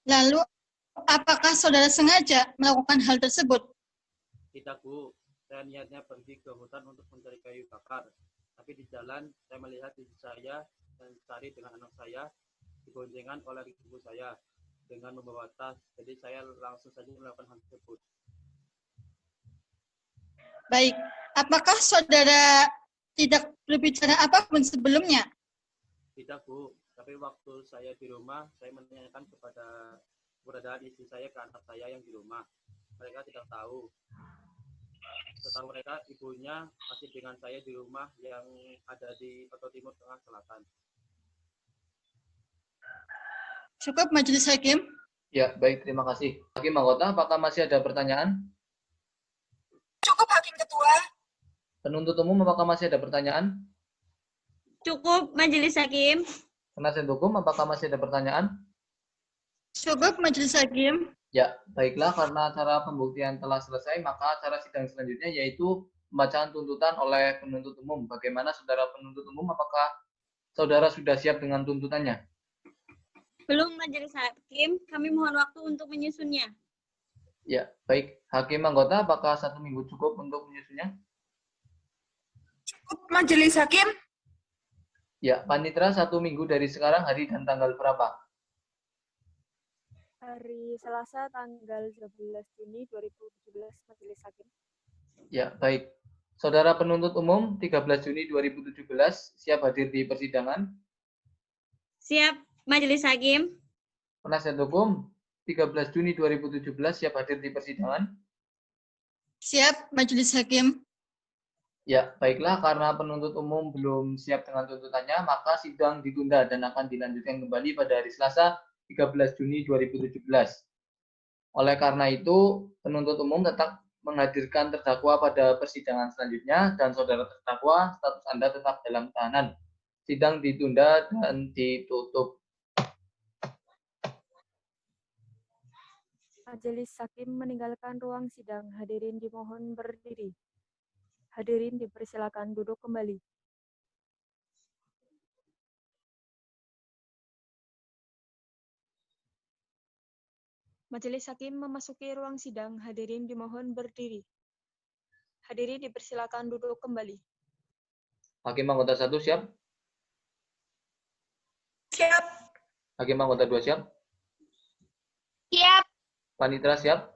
Lalu, apakah saudara sengaja melakukan hal tersebut? Tidak, Bu. Saya niatnya pergi ke hutan untuk mencari kayu bakar. Tapi di jalan, saya melihat istri saya dan cari dengan anak saya diboncengan oleh ibu saya dengan membawa tas. Jadi saya langsung saja melakukan hal tersebut. Baik, apakah saudara tidak berbicara apapun sebelumnya? Tidak, Bu. Tapi waktu saya di rumah, saya menanyakan kepada keberadaan istri saya ke anak saya yang di rumah. Mereka tidak tahu. Setahu mereka, ibunya masih dengan saya di rumah yang ada di Kota Timur Tengah Selatan. Cukup Majelis Hakim. Ya, baik, terima kasih. Hakim anggota, apakah masih ada pertanyaan? Cukup Hakim Ketua. Penuntut umum, apakah masih ada pertanyaan? Cukup Majelis Hakim. Penasihat hukum, apakah masih ada pertanyaan? Cukup Majelis Hakim. Ya, baiklah, karena acara pembuktian telah selesai, maka acara sidang selanjutnya yaitu pembacaan tuntutan oleh penuntut umum. Bagaimana saudara penuntut umum, apakah saudara sudah siap dengan tuntutannya? Belum Majelis Hakim, kami mohon waktu untuk menyusunnya. Ya, baik. Hakim anggota, apakah 1 minggu cukup untuk menyusunnya? Cukup Majelis Hakim. Ya, panitera 1 minggu dari sekarang hari dan tanggal berapa? Hari Selasa tanggal 12 Juni 2017 Majelis Hakim. Ya, baik. Saudara penuntut umum 13 Juni 2017 siap hadir di persidangan? Siap Majelis Hakim. Penasihat hukum 13 Juni 2017 siap hadir di persidangan? Siap Majelis Hakim. Ya, baiklah, karena penuntut umum belum siap dengan tuntutannya, maka sidang ditunda dan akan dilanjutkan kembali pada hari Selasa 13 Juni 2017. Oleh karena itu, penuntut umum tetap menghadirkan terdakwa pada persidangan selanjutnya, dan saudara terdakwa, status Anda tetap dalam tahanan. Sidang ditunda dan ditutup. Majelis Hakim meninggalkan ruang sidang. Hadirin dimohon berdiri. Hadirin dipersilakan duduk kembali. Majelis Hakim memasuki ruang sidang. Hadirin dimohon berdiri. Hadirin dipersilakan duduk kembali. Hakim anggota 1 siap? Siap. Hakim anggota 2 siap? Siap. Panitera siap?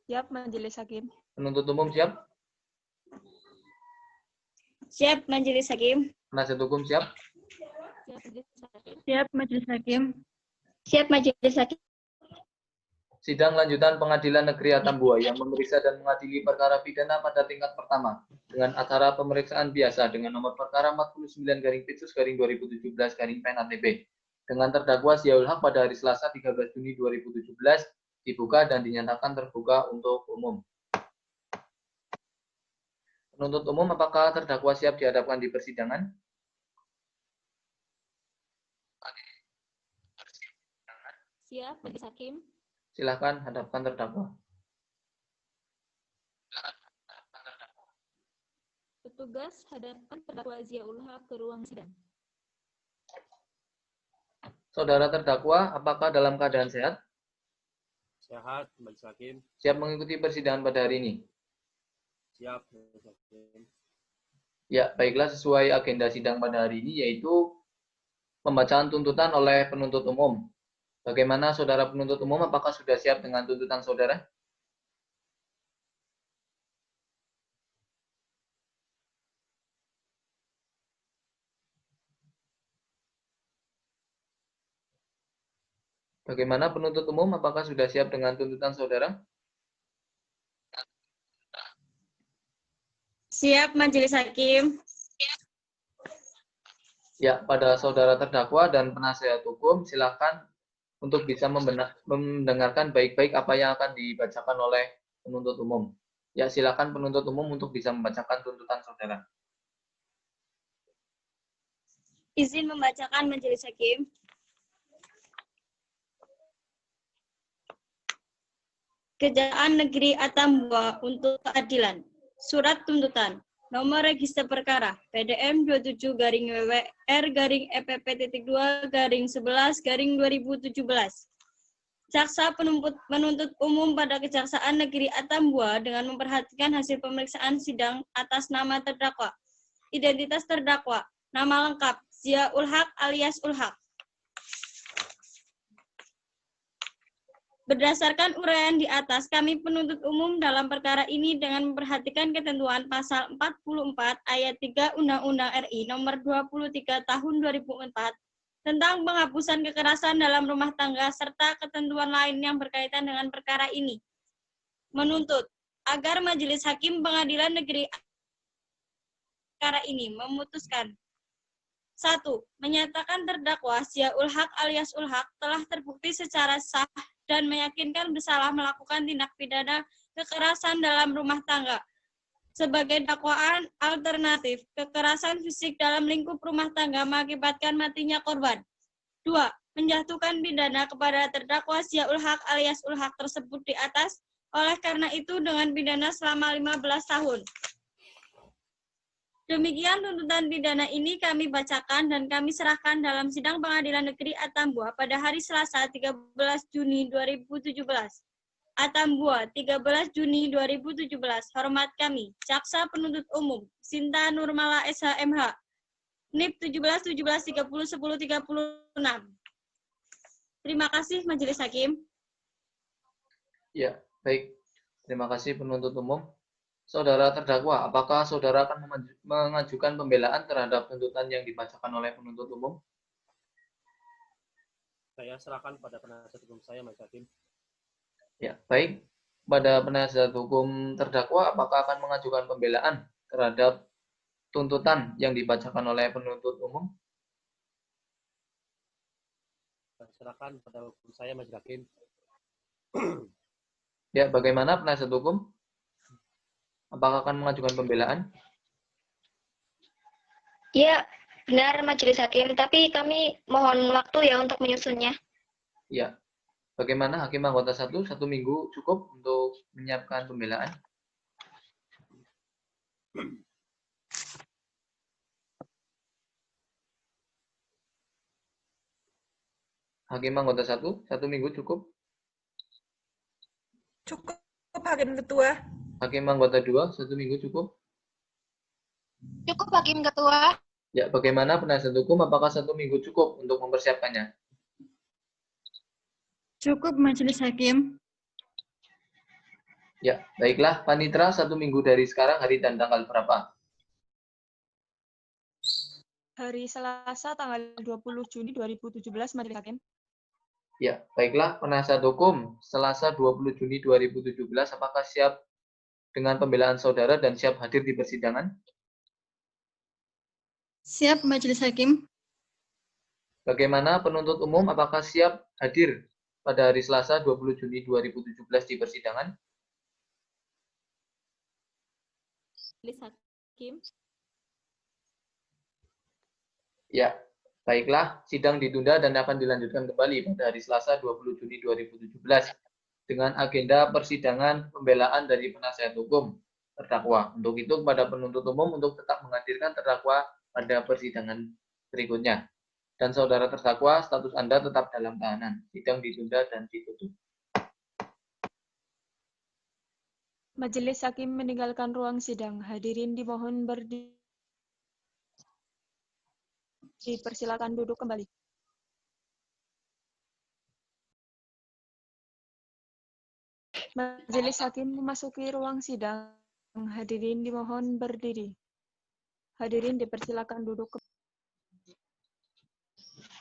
Siap Majelis Hakim. Penuntut umum siap? Siap Majelis Hakim. Penasihat hukum siap? Siap Majelis Hakim. Siap Majelis Hakim. Sidang lanjutan Pengadilan Negeri Atambua yang memeriksa dan mengadili perkara pidana pada tingkat pertama dengan acara pemeriksaan biasa dengan nomor perkara 49-Pitsus-2017-PN ATB dengan terdakwa Ziaul Haq pada hari Selasa 13 Juni 2017 dibuka dan dinyatakan terbuka untuk umum. Penuntut umum, apakah terdakwa siap dihadapkan di persidangan? Siap Majelis Hakim. Silakan hadapkan terdakwa. Petugas hadapkan terdakwa Ziaul Haq ke ruang sidang. Saudara terdakwa, apakah dalam keadaan sehat? Sehat, Majelis Hakim. Siap mengikuti persidangan pada hari ini? Siap, Majelis Hakim. Ya, baiklah, sesuai agenda sidang pada hari ini, yaitu pembacaan tuntutan oleh penuntut umum. Bagaimana saudara penuntut umum, apakah sudah siap dengan tuntutan saudara? Bagaimana penuntut umum, apakah sudah siap dengan tuntutan saudara? Siap Majelis Hakim. Ya, pada saudara terdakwa dan penasihat hukum, silakan untuk bisa mendengarkan baik-baik apa yang akan dibacakan oleh penuntut umum. Ya, silakan penuntut umum untuk bisa membacakan tuntutan saudara. Izin membacakan Majelis Hakim. Kejaksaan Negeri Atambua untuk keadilan. Surat tuntutan. Nomor register perkara PDM 27-WWR-EPP-2-11-2017. Jaksa penuntut umum pada Kejaksaan Negeri Atambua dengan memperhatikan hasil pemeriksaan sidang atas nama terdakwa. Identitas terdakwa. Nama lengkap Ziaul Haq alias Ulhaq. Berdasarkan uraian di atas, kami penuntut umum dalam perkara ini dengan memperhatikan ketentuan pasal 44 ayat 3 Undang-Undang RI nomor 23 tahun 2004 tentang penghapusan kekerasan dalam rumah tangga serta ketentuan lain yang berkaitan dengan perkara ini. Menuntut agar Majelis Hakim Pengadilan Negeri perkara ini memutuskan 1. Menyatakan terdakwa Ziaul Haq alias Ulhaq telah terbukti secara sah dan meyakinkan bersalah melakukan tindak pidana kekerasan dalam rumah tangga. Sebagai dakwaan alternatif, kekerasan fisik dalam lingkup rumah tangga mengakibatkan matinya korban. 2. Menjatuhkan pidana kepada terdakwa Ziaul Haq alias Ulhaq tersebut di atas, oleh karena itu dengan pidana selama 15 tahun. Demikian tuntutan pidana ini kami bacakan dan kami serahkan dalam sidang Pengadilan Negeri Atambua pada hari Selasa 13 Juni 2017. Atambua 13 Juni 2017. Hormat kami, Jaksa Penuntut Umum Sinta Nurmala SHMH. NIP 17 17 30 10 36. Terima kasih Majelis Hakim. Ya, baik. Terima kasih penuntut umum. Saudara terdakwa, apakah saudara akan mengajukan pembelaan terhadap tuntutan yang dibacakan oleh penuntut umum? Saya serahkan pada penasihat hukum saya, Mas Hakim. Ya, baik. Pada penasihat hukum terdakwa, apakah akan mengajukan pembelaan terhadap tuntutan yang dibacakan oleh penuntut umum? Saya serahkan pada hukum saya, Mas Hakim. Ya, bagaimana penasihat hukum? Apakah akan mengajukan pembelaan? Ya, benar Majelis Hakim, tapi kami mohon waktu ya untuk menyusunnya. Ya. Bagaimana hakim anggota 1 minggu cukup untuk menyiapkan pembelaan? Hakim anggota 1 minggu cukup? Cukup, Hakim Ketua. Hakim anggota 2 1 minggu cukup? Cukup, Hakim Ketua. Ya, bagaimana penasihat hukum? Apakah 1 minggu cukup untuk mempersiapkannya? Cukup Majelis Hakim. Ya, baiklah. Panitra 1 minggu dari sekarang hari dan tanggal berapa? Hari Selasa tanggal 20 Juni 2017, Majelis Hakim. Ya, baiklah. Penasihat hukum Selasa 20 Juni 2017, apakah siap dengan pembelaan saudara dan siap hadir di persidangan? Siap Majelis Hakim. Bagaimana penuntut umum, apakah siap hadir pada hari Selasa 20 Juni 2017 di persidangan? Majelis Hakim. Ya, baiklah. Sidang ditunda dan akan dilanjutkan kembali pada hari Selasa 20 Juni 2017 dengan agenda persidangan pembelaan dari penasihat hukum terdakwa. Untuk itu, kepada penuntut umum untuk tetap menghadirkan terdakwa pada persidangan berikutnya. Dan saudara terdakwa, status Anda tetap dalam tahanan. Sidang ditunda dan ditutup. Majelis Hakim meninggalkan ruang sidang. Hadirin dimohon berdiri. Dipersilakan duduk kembali. Majelis Hakim memasuki ruang sidang. Hadirin dimohon berdiri. Hadirin dipersilakan duduk kembali.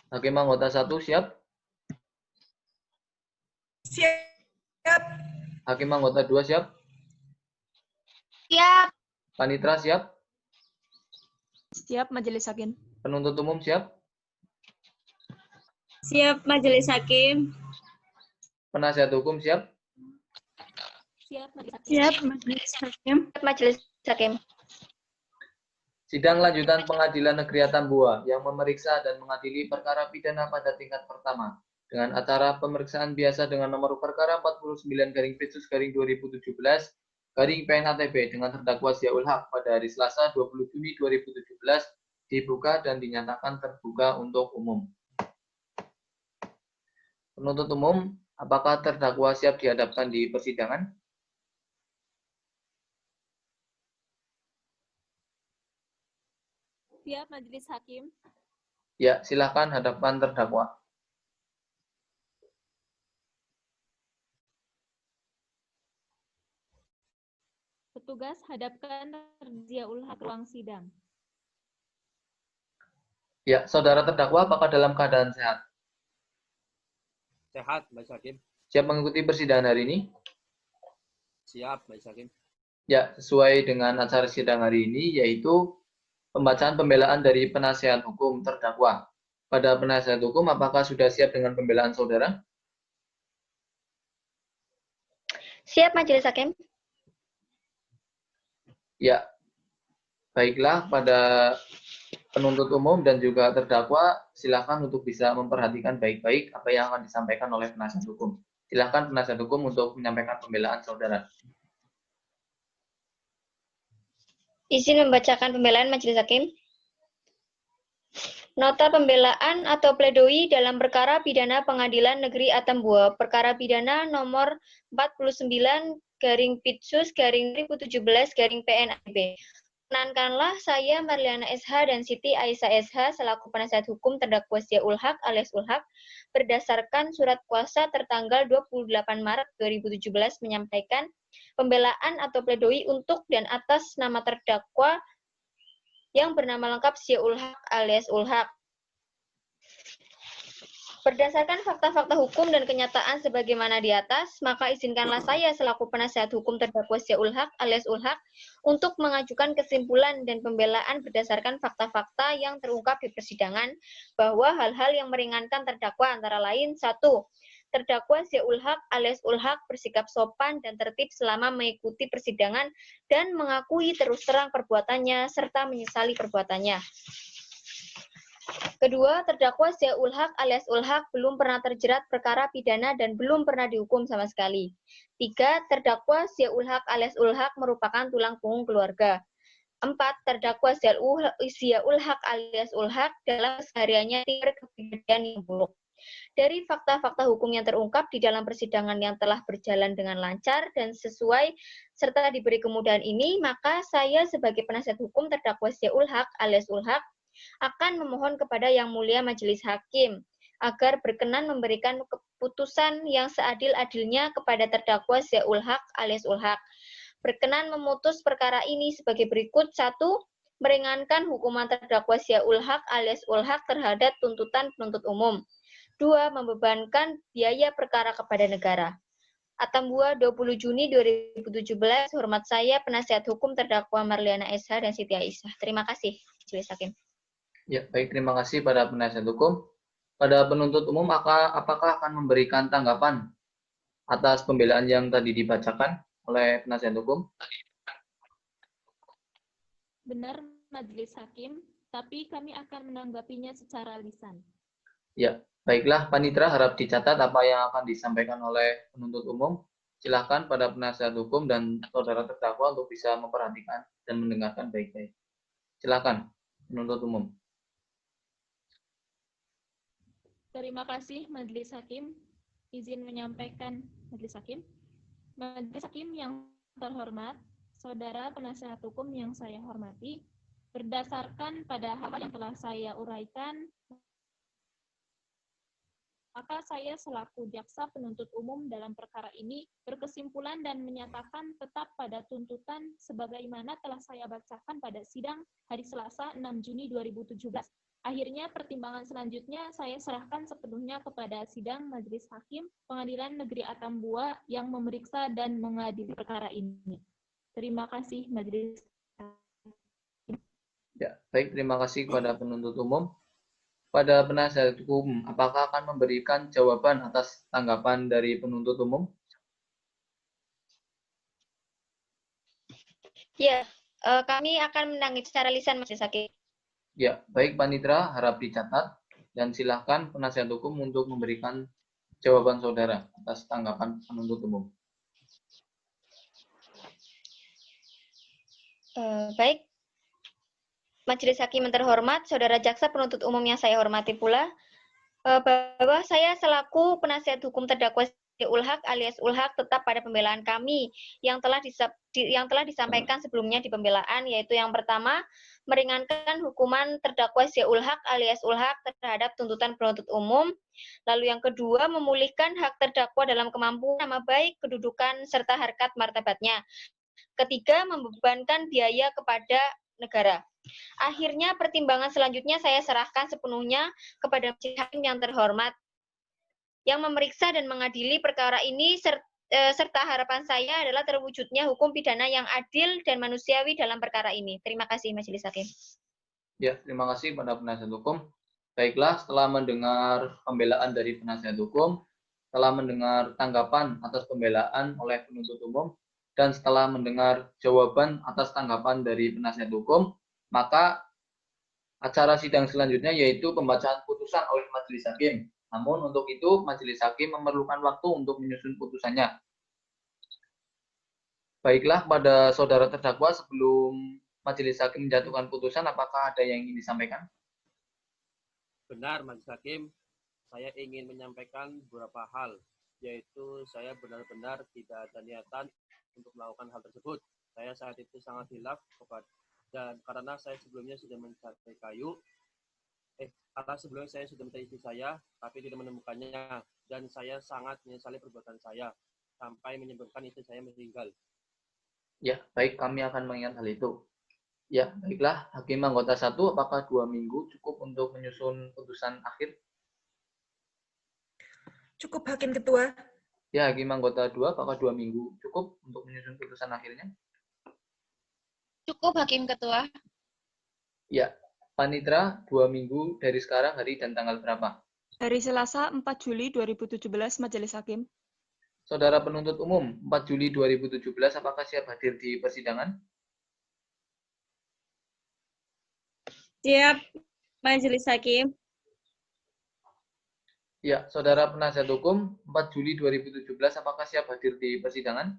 Hakim anggota 1 siap? Siap. Hakim anggota 2 siap? Siap. Panitra siap? Siap, Majelis Hakim. Penuntut umum siap? Siap Majelis Hakim. Penasihat hukum siap? Siap Majelis Hakim. Siap Majelis Hakim. Majelis Hakim. Sidang lanjutan Pengadilan Negeri Atambua yang memeriksa dan mengadili perkara pidana pada tingkat pertama dengan acara pemeriksaan biasa dengan nomor perkara 49/2017 PNATB dengan terdakwa Ziaul Haq pada hari Selasa 20 Juni 2017 dibuka dan dinyatakan terbuka untuk umum. Penuntut umum, apakah terdakwa siap dihadapkan di persidangan? Siap Majelis Hakim. Ya, silakan hadapkan terdakwa. Petugas hadapkan Ziaul Haq ruang sidang. Ya, saudara terdakwa apakah dalam keadaan sehat? Sehat, Majelis Hakim. Siap mengikuti persidangan hari ini? Siap, Majelis Hakim. Ya, sesuai dengan acara sidang hari ini, yaitu pembacaan pembelaan dari penasihat hukum terdakwa. Pada penasihat hukum, apakah sudah siap dengan pembelaan saudara? Siap, Majelis Hakim. Ya, baiklah, pada penuntut umum dan juga terdakwa, silakan untuk bisa memperhatikan baik-baik apa yang akan disampaikan oleh penasihat hukum. Silakan penasihat hukum untuk menyampaikan pembelaan saudara. Izin membacakan pembelaan Majelis Hakim. Nota pembelaan atau pledoi dalam perkara pidana Pengadilan Negeri Atambua, perkara pidana nomor 49/Pitsus/2017/PNAB. Perkenankanlah saya Marliana SH dan Siti Aisyah SH selaku penasihat hukum terdakwa Ziaul Haq alias Ulhaq berdasarkan surat kuasa tertanggal 28 Maret 2017 menyampaikan pembelaan atau pledoi untuk dan atas nama terdakwa yang bernama lengkap Ziaul Haq alias Ulhaq. Berdasarkan fakta-fakta hukum dan kenyataan sebagaimana di atas, maka izinkanlah saya selaku penasihat hukum terdakwa Ziaul Haq alias Ulhaq untuk mengajukan kesimpulan dan pembelaan berdasarkan fakta-fakta yang terungkap di persidangan bahwa hal-hal yang meringankan terdakwa antara lain: 1. Terdakwa Ziaul Haq alias Ulhaq bersikap sopan dan tertib selama mengikuti persidangan dan mengakui terus terang perbuatannya serta menyesali perbuatannya. Kedua, terdakwa Ziaul Haq alias Ulhaq belum pernah terjerat perkara pidana dan belum pernah dihukum sama sekali. 3. Terdakwa Ziaul Haq alias Ulhaq merupakan tulang punggung keluarga. 4. Terdakwa Ziaul Haq alias Ulhaq dalam kesehariannya tidak kepribadian yang buruk. Dari fakta-fakta hukum yang terungkap di dalam persidangan yang telah berjalan dengan lancar dan sesuai serta diberi kemudahan ini, maka saya sebagai penasihat hukum terdakwa Ziaul Haq alias Ulhaq akan memohon kepada Yang Mulia Majelis Hakim agar berkenan memberikan keputusan yang seadil-adilnya kepada terdakwa Ziaul Haq alias Ulhaq. Berkenan memutus perkara ini sebagai berikut: 1. Meringankan hukuman terdakwa Ziaul Haq alias Ulhaq terhadap tuntutan penuntut umum. 2. Membebankan biaya perkara kepada negara. Atambua 20 Juni 2017. Hormat saya penasihat hukum terdakwa Marliana SH dan Siti Aisyah. Terima kasih, Majelis Hakim. Ya, baik, terima kasih pada penasihat hukum. Pada penuntut umum, apakah akan memberikan tanggapan atas pembelaan yang tadi dibacakan oleh penasihat hukum? Benar, Majelis Hakim, tapi kami akan menanggapinya secara lisan. Ya, baiklah, Panitra, harap dicatat apa yang akan disampaikan oleh penuntut umum. Silakan pada penasihat hukum dan saudara terdakwa untuk bisa memperhatikan dan mendengarkan baik-baik. Silakan, penuntut umum. Terima kasih, Majelis Hakim. Izin menyampaikan, Majelis Hakim. Majelis Hakim yang terhormat, saudara penasihat hukum yang saya hormati, berdasarkan pada hal yang telah saya uraikan, maka saya selaku jaksa penuntut umum dalam perkara ini berkesimpulan dan menyatakan tetap pada tuntutan sebagaimana telah saya bacakan pada sidang hari Selasa 6 Juni 2017. Akhirnya pertimbangan selanjutnya saya serahkan sepenuhnya kepada sidang Majelis Hakim Pengadilan Negeri Atambua yang memeriksa dan mengadili perkara ini. Terima kasih, Majelis. Ya, baik, terima kasih kepada penuntut umum. Pada penasihat hukum, apakah akan memberikan jawaban atas tanggapan dari penuntut umum? Ya, kami akan menanggapi secara lisan, Majelis Hakim. Ya, baik, Panitra, harap dicatat dan silakan penasihat hukum untuk memberikan jawaban saudara atas tanggapan penuntut umum. Baik, Majelis Hakim yang terhormat, saudara jaksa penuntut umum yang saya hormati pula, bahwa saya selaku penasihat hukum terdakwa Ziaul Haq alias Ulhaq tetap pada pembelaan kami yang telah disampaikan sebelumnya di pembelaan, yaitu yang pertama, meringankan hukuman terdakwa Ziaul Haq alias Ulhaq terhadap tuntutan penuntut umum. Lalu yang kedua, memulihkan hak terdakwa dalam kemampuan, nama baik, kedudukan, serta harkat martabatnya. Ketiga, membebankan biaya kepada negara. Akhirnya pertimbangan selanjutnya saya serahkan sepenuhnya kepada majelis hakim yang terhormat yang memeriksa dan mengadili perkara ini serta harapan saya adalah terwujudnya hukum pidana yang adil dan manusiawi dalam perkara ini. Terima kasih Majelis Hakim. Ya, terima kasih pada penasihat hukum. Baiklah, setelah mendengar pembelaan dari penasihat hukum, setelah mendengar tanggapan atas pembelaan oleh penuntut umum, dan setelah mendengar jawaban atas tanggapan dari penasihat hukum, maka acara sidang selanjutnya yaitu pembacaan putusan oleh majelis hakim. Namun untuk itu majelis hakim memerlukan waktu untuk menyusun putusannya. Baiklah, pada saudara terdakwa sebelum majelis hakim menjatuhkan putusan, apakah ada yang ingin disampaikan? Benar, Majelis Hakim. Saya ingin menyampaikan beberapa hal, yaitu saya benar-benar tidak ada niatan untuk melakukan hal tersebut. Saya saat itu sangat hilaf dan karena saya sebelumnya sudah mencari kayu, karena sebelumnya saya sudah mencari istri saya, tapi tidak menemukannya, dan saya sangat menyesali perbuatan saya sampai menyebabkan istri saya meninggal. Ya, baik, kami akan mengingat hal itu. Ya, baiklah, Hakim anggota 1, apakah 2 minggu cukup untuk menyusun putusan akhir? Cukup Hakim Ketua. Ya, Hakim anggota 2, apakah 2 minggu cukup untuk menyusun putusan akhirnya? Cukup Hakim Ketua. Ya, Panitra, 2 minggu dari sekarang, hari dan tanggal berapa? Hari Selasa 4 Juli 2017, Majelis Hakim. Saudara penuntut umum, 4 Juli 2017, apakah siap hadir di persidangan? Siap, Majelis Hakim. Ya, saudara penasihat hukum, 4 Juli 2017, apakah siap hadir di persidangan?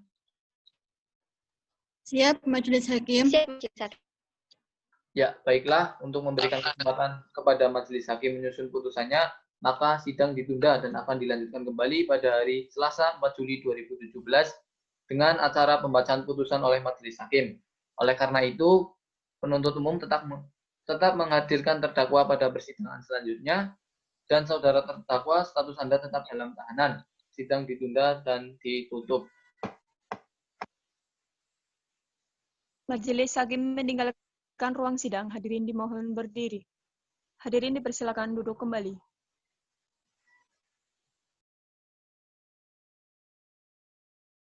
Siap, Majelis Hakim. Siap, Majelis Hakim. Ya, baiklah, untuk memberikan kesempatan kepada majelis hakim menyusun putusannya, maka sidang ditunda dan akan dilanjutkan kembali pada hari Selasa 4 Juli 2017 dengan acara pembacaan putusan oleh majelis hakim. Oleh karena itu, penuntut umum tetap menghadirkan terdakwa pada persidangan selanjutnya, dan saudara terdakwa status Anda tetap dalam tahanan. Sidang ditunda dan ditutup. Majelis Hakim meninggalkan ruang sidang. Hadirin dimohon berdiri. Hadirin dipersilakan duduk kembali.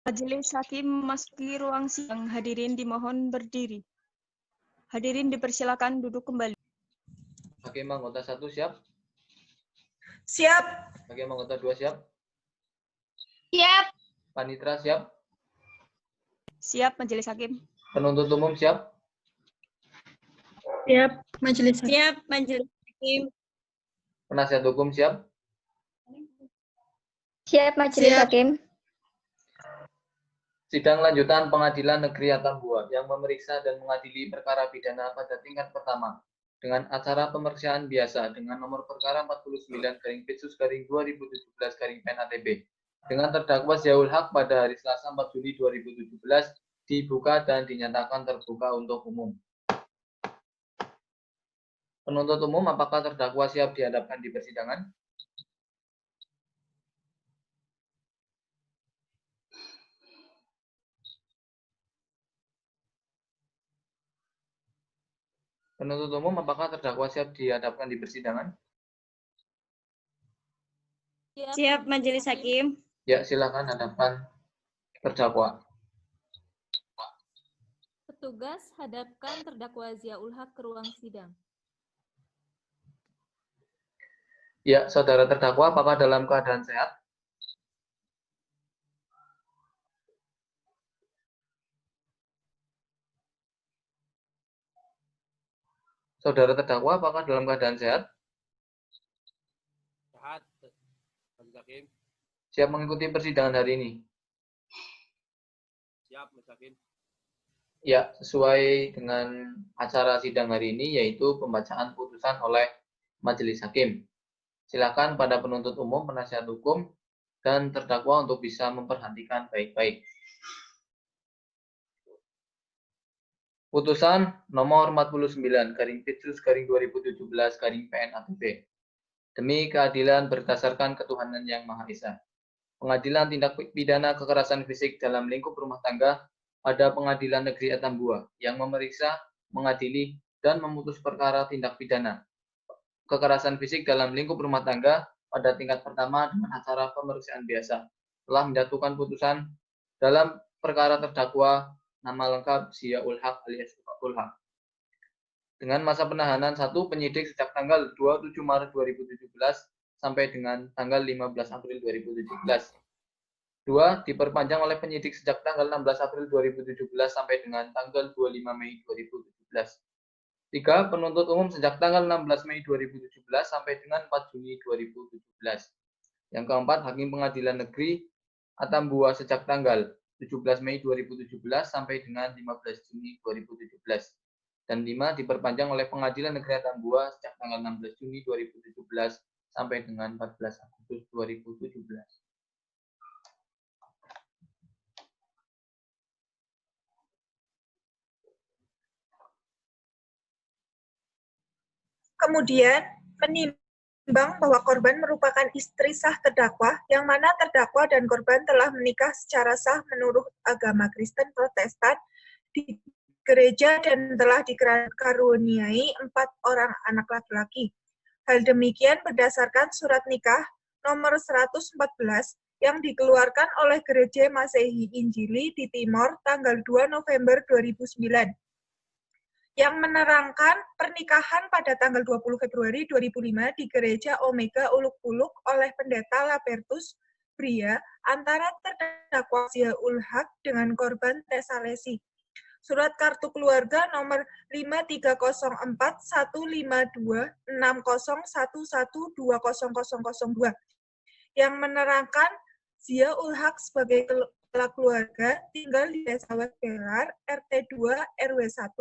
Majelis Hakim memasuki ruang sidang. Hadirin dimohon berdiri. Hadirin dipersilakan duduk kembali. Hakim anggota 1 siap? Siap. Hakim anggota 2 siap? Siap. Panitra siap? Siap, Majelis Hakim. Penuntut umum siap? Siap, Majelis Hakim. Siap, Majelis Hakim. Penasihat hukum siap? Siap, Majelis Hakim. Sidang lanjutan Pengadilan Negeri Atambua yang memeriksa dan mengadili perkara pidana pada tingkat pertama dengan acara pemeriksaan biasa dengan nomor perkara 49/Pitsus/2017/PN ATB dengan terdakwa Ziaul Haq pada hari Selasa 4 Juli 2017 dibuka dan dinyatakan terbuka untuk umum. Penuntut umum, apakah terdakwa siap dihadapkan di persidangan? Penuntut umum, apakah terdakwa siap dihadapkan di persidangan? Siap, Majelis Hakim. Ya, silakan hadapkan terdakwa. Petugas, hadapkan terdakwa Ziaul Haq ke ruang sidang. Ya, saudara terdakwa, apakah dalam keadaan sehat? Saudara terdakwa, apakah dalam keadaan sehat? Sehat, Majelis Hakim. Siap mengikuti persidangan hari ini? Siap, Majelis Hakim. Ya, sesuai dengan acara sidang hari ini, yaitu pembacaan putusan oleh majelis hakim. Silakan pada penuntut umum, penasihat hukum, dan terdakwa untuk bisa memperhatikan baik-baik. Putusan nomor 49/Pitsus/2017/PN ATB. Demi keadilan berdasarkan ketuhanan yang Maha Esa. Pengadilan Tindak Pidana Kekerasan Fisik dalam Lingkup Rumah Tangga pada Pengadilan Negeri Atambua yang memeriksa, mengadili, dan memutus perkara tindak pidana kekerasan fisik dalam lingkup rumah tangga pada tingkat pertama dengan acara pemeriksaan biasa, telah menjatuhkan putusan dalam perkara terdakwa nama lengkap Ziaul Haq alias Ul Haq. Dengan masa penahanan 1 penyidik sejak tanggal 27 Maret 2017 sampai dengan tanggal 15 April 2017. 2. Diperpanjang oleh penyidik sejak tanggal 16 April 2017 sampai dengan tanggal 25 Mei 2017. 3. Penuntut umum sejak tanggal 16 Mei 2017 sampai dengan 4 Juni 2017. Yang keempat, Hakim Pengadilan Negeri Atambua sejak tanggal 17 Mei 2017 sampai dengan 15 Juni 2017. Dan 5. Diperpanjang oleh Pengadilan Negeri Atambua sejak tanggal 16 Juni 2017 sampai dengan 14 Agustus 2017. Kemudian, menimbang bahwa korban merupakan istri sah terdakwa, yang mana terdakwa dan korban telah menikah secara sah menurut agama Kristen Protestan di gereja dan telah dikaruniai 4 orang anak laki-laki. Hal demikian berdasarkan surat nikah nomor 114 yang dikeluarkan oleh Gereja Masehi Injili di Timor tanggal 2 November 2009. Yang menerangkan pernikahan pada tanggal 20 Februari 2005 di Gereja Omega Uluk-Uluk oleh Pendeta Labertus Bria antara terdakwa Ziaul Haq dengan korban Tesalesi. Surat kartu keluarga nomor 5304-152-6011-2002 yang menerangkan Ziaul Haq sebagai kepala keluarga tinggal di Desa Wesbelar, RT 2 RW 1,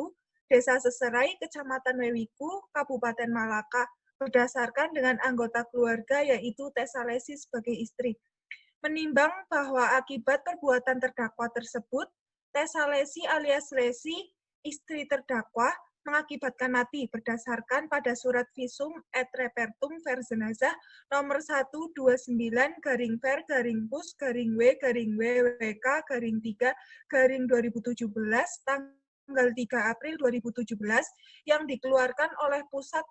Desa Seserai, Kecamatan Wewiku, Kabupaten Malaka, berdasarkan dengan anggota keluarga yaitu Tesalesi sebagai istri. Menimbang bahwa akibat perbuatan terdakwa tersebut, Tesalesi alias Lesi, istri terdakwa, mengakibatkan mati berdasarkan pada surat visum et repertum versenazah nomor 129-ver-W-W-WK-3-2017 tanggal 3 April 2017 yang dikeluarkan oleh Pusat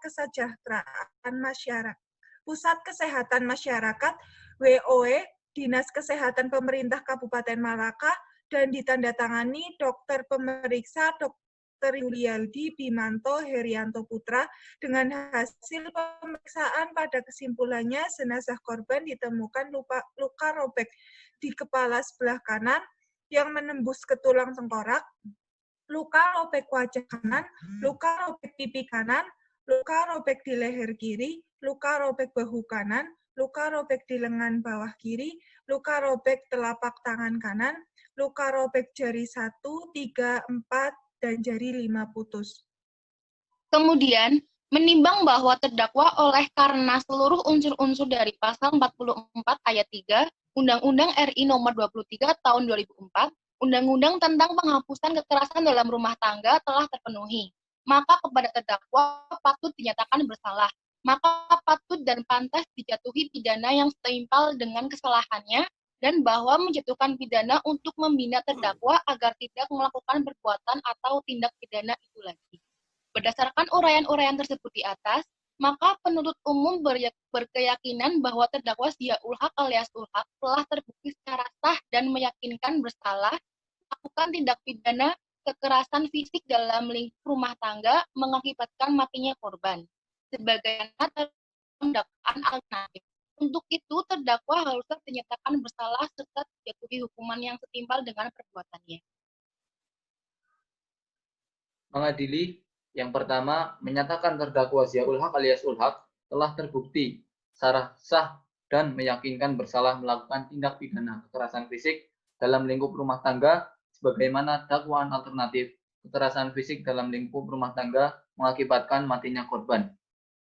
Kesehatan Masyarakat WOE Dinas Kesehatan Pemerintah Kabupaten Malaka dan ditandatangani Dokter Pemeriksa Dr. Yulialdi Bimanto Herianto Putra. Dengan hasil pemeriksaan pada kesimpulannya jenazah korban ditemukan luka robek di kepala sebelah kanan yang menembus ke tulang tengkorak, luka robek wajah kanan, luka robek pipi kanan, luka robek di leher kiri, luka robek bahu kanan, luka robek di lengan bawah kiri, luka robek telapak tangan kanan, luka robek jari 1, 3, 4, dan jari 5 putus. Kemudian, menimbang bahwa terdakwa oleh karena seluruh unsur-unsur dari pasal 44 ayat 3 Undang-Undang RI nomor 23 tahun 2004, Undang-Undang tentang penghapusan kekerasan dalam rumah tangga telah terpenuhi, maka kepada terdakwa patut dinyatakan bersalah. Maka patut dan pantas dijatuhi pidana yang setimpal dengan kesalahannya dan bahwa menjatuhkan pidana untuk membina terdakwa agar tidak melakukan perbuatan atau tindak pidana itu lagi. Berdasarkan uraian-uraian tersebut di atas, maka penuntut umum berkeyakinan bahwa terdakwa Ziaul Haq alias Ul Haq telah terbukti secara sah dan meyakinkan bersalah melakukan tindak pidana kekerasan fisik dalam lingkup rumah tangga mengakibatkan matinya korban. Sebagaimana dalam dakwaan alternatif. Untuk itu, terdakwa haruslah dinyatakan bersalah serta dijatuhi hukuman yang setimpal dengan perbuatannya. Mengadili, yang pertama, menyatakan terdakwa Ziaul Haq alias Ul Haq telah terbukti secara sah dan meyakinkan bersalah melakukan tindak pidana kekerasan fisik dalam lingkup rumah tangga sebagaimana dakwaan alternatif kekerasan fisik dalam lingkup rumah tangga mengakibatkan matinya korban.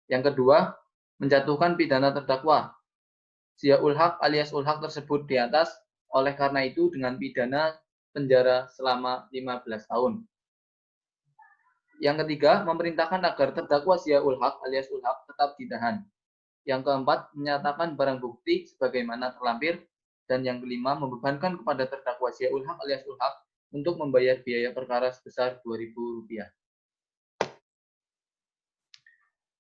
Yang kedua, menjatuhkan pidana terdakwa Ziaul Haq alias Ul Haq tersebut di atas, oleh karena itu dengan pidana penjara selama 15 tahun. Yang ketiga, memerintahkan agar terdakwa Ziaul Haq alias Ul Haq tetap ditahan. Yang keempat, menyatakan barang bukti sebagaimana terlampir. Dan yang kelima, membebankan kepada terdakwa Ziaul Haq alias Ul Haq untuk membayar biaya perkara sebesar Rp2.000.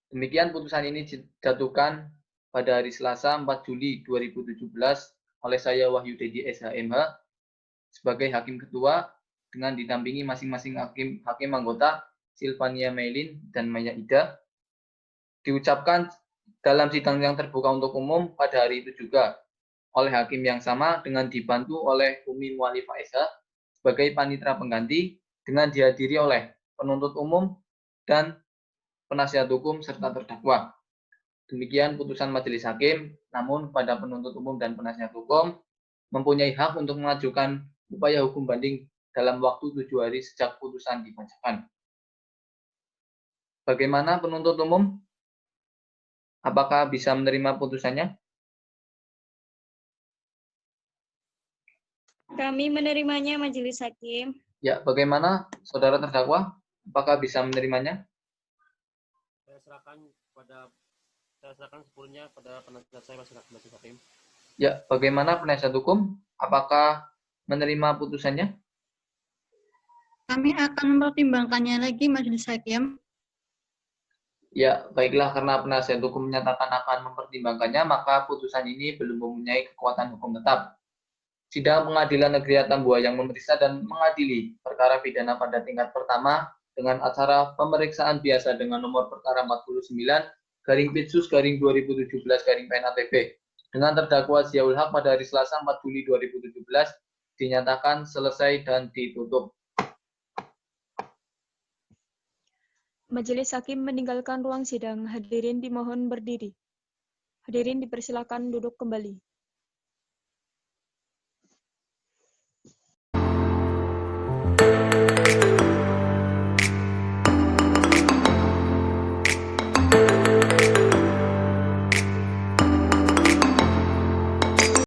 Demikian putusan ini dijatuhkan pada hari Selasa 4 Juli 2017 oleh saya Wahyu Dedi SHMH sebagai Hakim Ketua dengan didampingi masing-masing hakim anggota Silvania Meilin dan Maya Ida. Diucapkan dalam sidang yang terbuka untuk umum pada hari itu juga oleh hakim yang sama dengan dibantu oleh Umi Mualifah SH sebagai panitera pengganti dengan dihadiri oleh penuntut umum dan penasihat hukum serta terdakwa. Demikian putusan majelis hakim, namun pada penuntut umum dan penasihat hukum mempunyai hak untuk mengajukan upaya hukum banding dalam waktu 7 hari sejak putusan dibacakan. Bagaimana penuntut umum? Apakah bisa menerima putusannya? Kami menerimanya, Majelis Hakim. Ya, bagaimana saudara terdakwa? Apakah bisa menerimanya? Saya serahkan sepenuhnya pada penasihat saya, Majelis Hakim. Ya, bagaimana penasihat hukum? Apakah menerima putusannya? Kami akan mempertimbangkannya lagi, Majelis Hakim. Ya, baiklah, karena penasihat hukum menyatakan akan mempertimbangkannya, maka putusan ini belum mempunyai kekuatan hukum tetap. Sidang Pengadilan Negeri Atambua yang memeriksa dan mengadili perkara pidana pada tingkat pertama dengan acara pemeriksaan biasa dengan nomor perkara 49/Pitsus/2017/PN ATB dengan terdakwa Ziaul Haq pada hari Selasa 4 Juli 2017 dinyatakan selesai dan ditutup. Majelis Hakim meninggalkan ruang sidang. Hadirin dimohon berdiri. Hadirin dipersilakan duduk kembali.